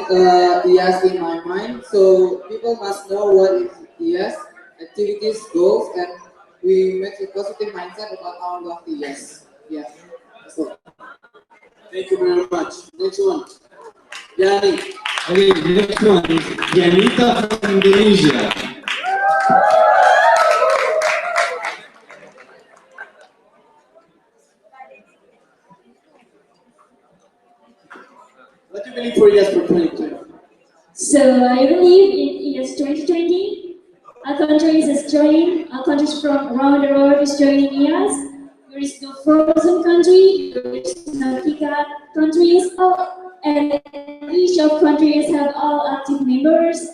ES in my mind, so people must know what is ES, activities, goals, and we make a positive mindset about all of the ES. Yeah. So. Thank you very much. Next one. Yani. Okay, next one is Yanita from Indonesia. What do you believe for ES for 2020? So I believe in ES 2020. Our countries is joining. Our countries from around the world is joining ES. There is no frozen country. There is no Kika countries. And each of countries have all active members.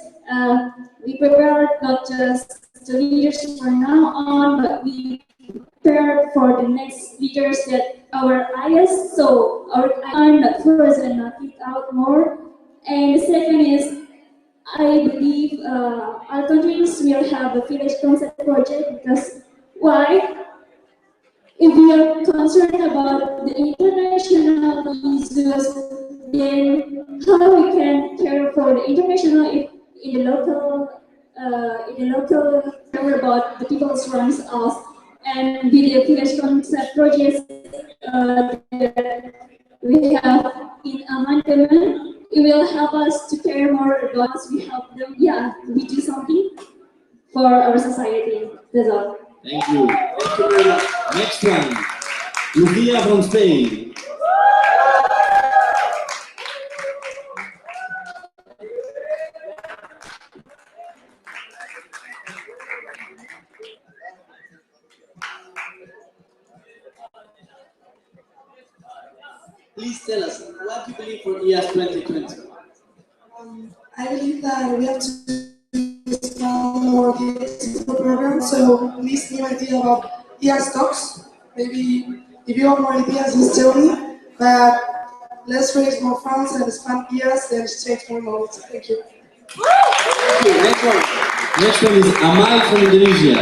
We prepared not just the leaders from now on, but we prepared for the next leaders that our IAAS, so our I'm not frozen and not kicked out more. And the second is, I believe our countries will have a village concept project because why? If we are concerned about the international issues, then how we can care for the international if in the local care about the people surrounds us, and with the village concept projects that we have in amendment, it will help us to care more about us. We help them, yeah, we do something for our society. That's all. Thank you. Thank you very much. Next one, Lucia from Spain. Please tell us, what do you believe for ES 2020? I believe that we have to so please new idea about IAAS talks. Maybe if you have more ideas, just tell me. But let's raise more funds and expand IAAS and exchange more knowledge. Thank you. Thank you. Next one. Next one is Amal from Indonesia.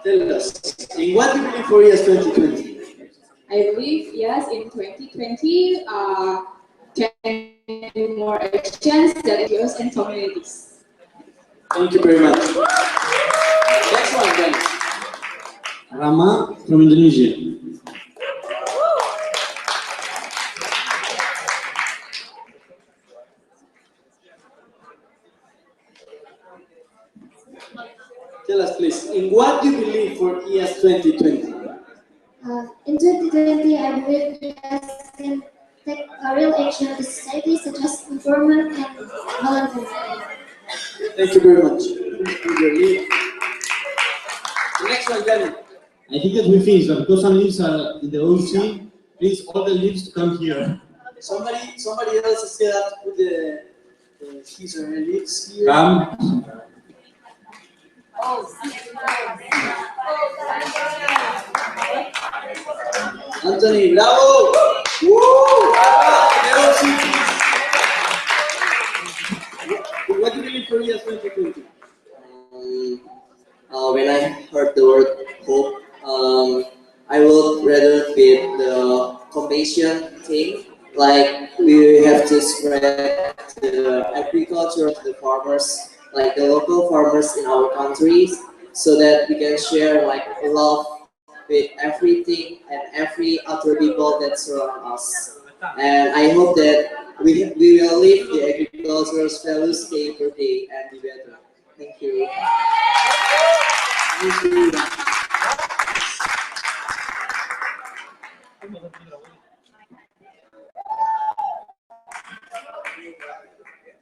Tell us, in what do you believe for IAAS 2020? I believe, yes, in 2020, can do more actions that NGOs and communities. Thank you very much. Next one, then. Rama from Indonesia. Tell us, please, in what do you believe for IAAS 2020? In 2020, I believe IAAS can take a real action to society, such as informant and volunteering. Thank you very much. The next one, then. I think that we finished, but because some leaves are in the OC, please all the leaves to come here. Somebody else still have to put his or her leaves here. Come. Anthony, bravo! Woo! What do you believe for IAAS 2020? When I heard the word hope, I would rather fit the compassion thing. Like we have to spread the agriculture to the farmers, like the local farmers in our countries, so that we can share like love with everything and every other people that surround us. And I hope that we will live the agriculture's values day per day and be better. Thank you.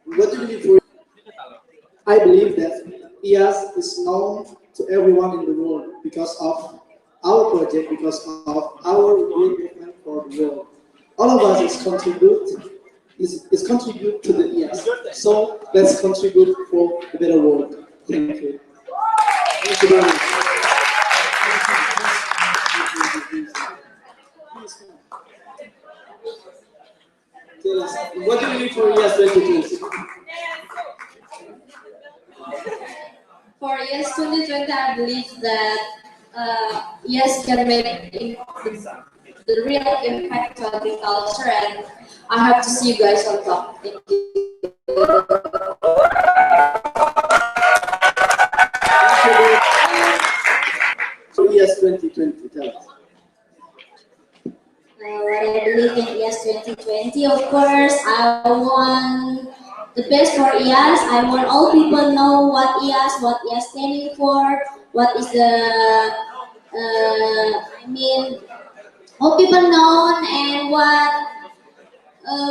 What do you believe for? I believe that IAAS is known to everyone in the world because of our project, because of our movement for the world. All of us is contribute to the IAAS. So let's contribute for a better world. Thank you. Thank you very much. Tell us, what do you believe for IAAS 2020? For IAAS 2020, I believe that IAAS can make the real impact to agriculture, and I hope to see you guys on top. Thank you. So IAAS 2020, tell us. What I believe in IAAS 2020, of course, I want the best for IAAS. I want all people know what IAAS standing for, what is the, all people know, and what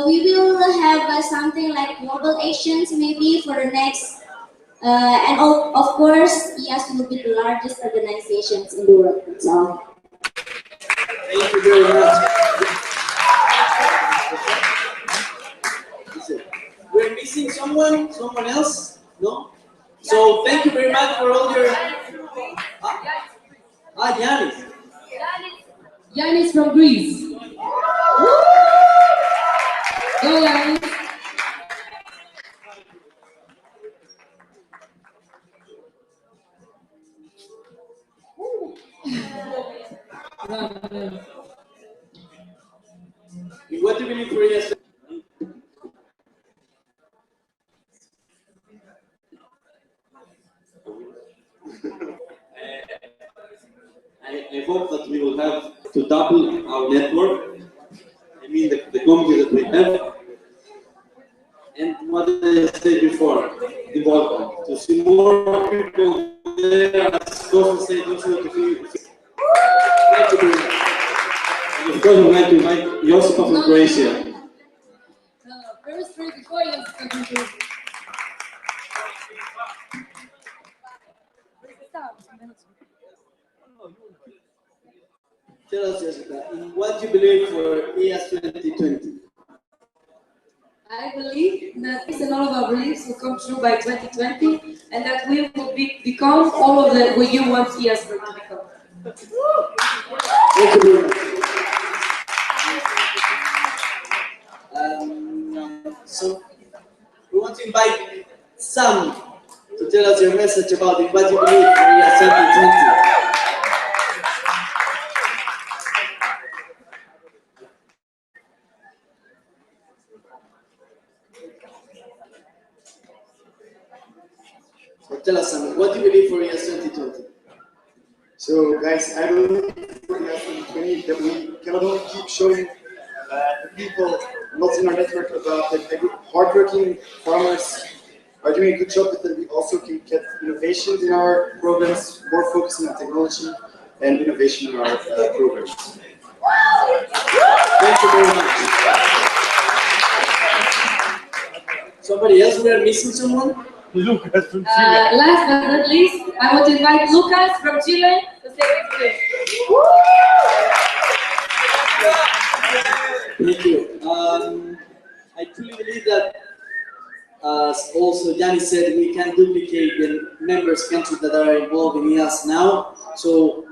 we will have something like global actions maybe for the next, and of course, IAAS will be the largest organizations in the world. That's all. Thank you very much. We're missing someone else? No? So thank you very much for all your... Yanis. Yanis from Greece. Go Yanis. What do you believe for IAAS? I hope that we will have to double our network. I mean the community that we have. And what I said before, involvement. To see more people there, as Costa said, also to feel. Thank you very much. And of course, I would like to invite Josipa from Croatia. Very straight before you. Tell us, Jessica, in what you believe for IAS 2020? I believe that this and all of our beliefs will come true by 2020, and that we will become all of the what you want IAS to become. Thank you very much. So we want to invite Sam to tell us your message about in what you believe for IAS 2020. So tell us something. What do you believe for IAS 2020? So, guys, I believe for IAS 2020 that we can not only keep showing the people not in our network about the hardworking farmers are doing a good job, but that we also can get innovations in our programs, more focusing on technology and innovation in our programs. Thank you very much. Somebody else? We are missing someone? Lucas from Chile. Last but not least, I want to invite Lucas from Chile to say it. Thank you. I truly believe that, as also Gianni said, we can duplicate the members countries that are involved in IAS now. So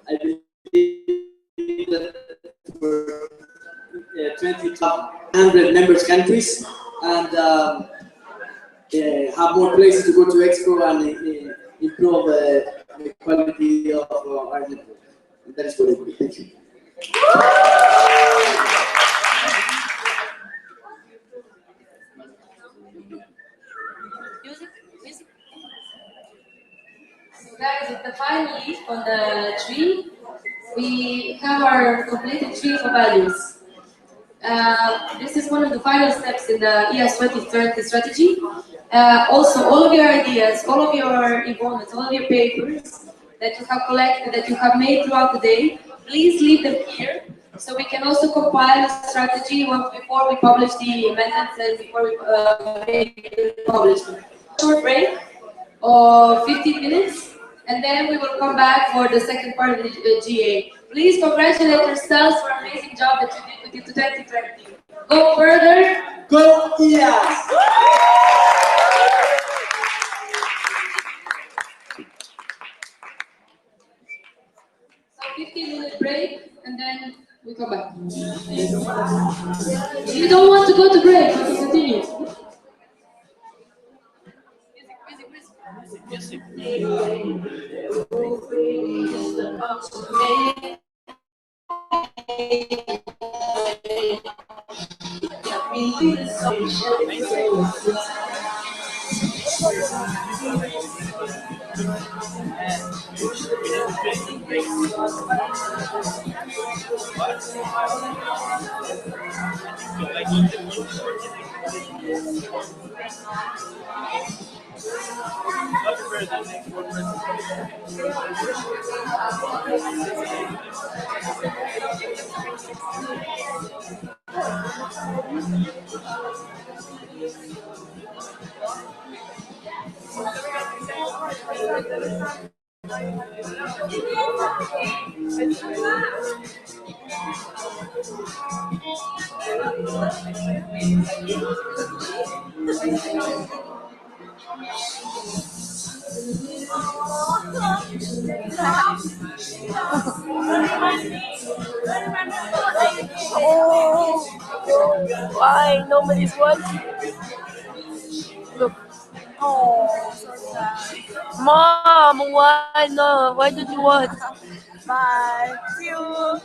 I believe that for 2,100 members countries and have more places to go to explore and improve the quality of our network. And that is what I believe. Thank you. So guys, with the final leaf on the tree, we have our completed tree for values. This is one of the final steps in the IAS 2030 strategy. Also, all of your ideas, all of your involvements, all of your papers that you have collected, that you have made throughout the day, please leave them here so we can also compile a strategy before we publish the amendments and before we publish them. Short break of 15 minutes, and then we will come back for the second part of the GA. Please congratulate yourselves for an amazing job that you did with the 2020. Go further. Go IAS! So 15-minute break, and then we come back. If you don't want to go to break, we can continue. Oh, why nobody's watching? Look. Oh, so sad. Mom, why no? Why did you watch? Bye. See you.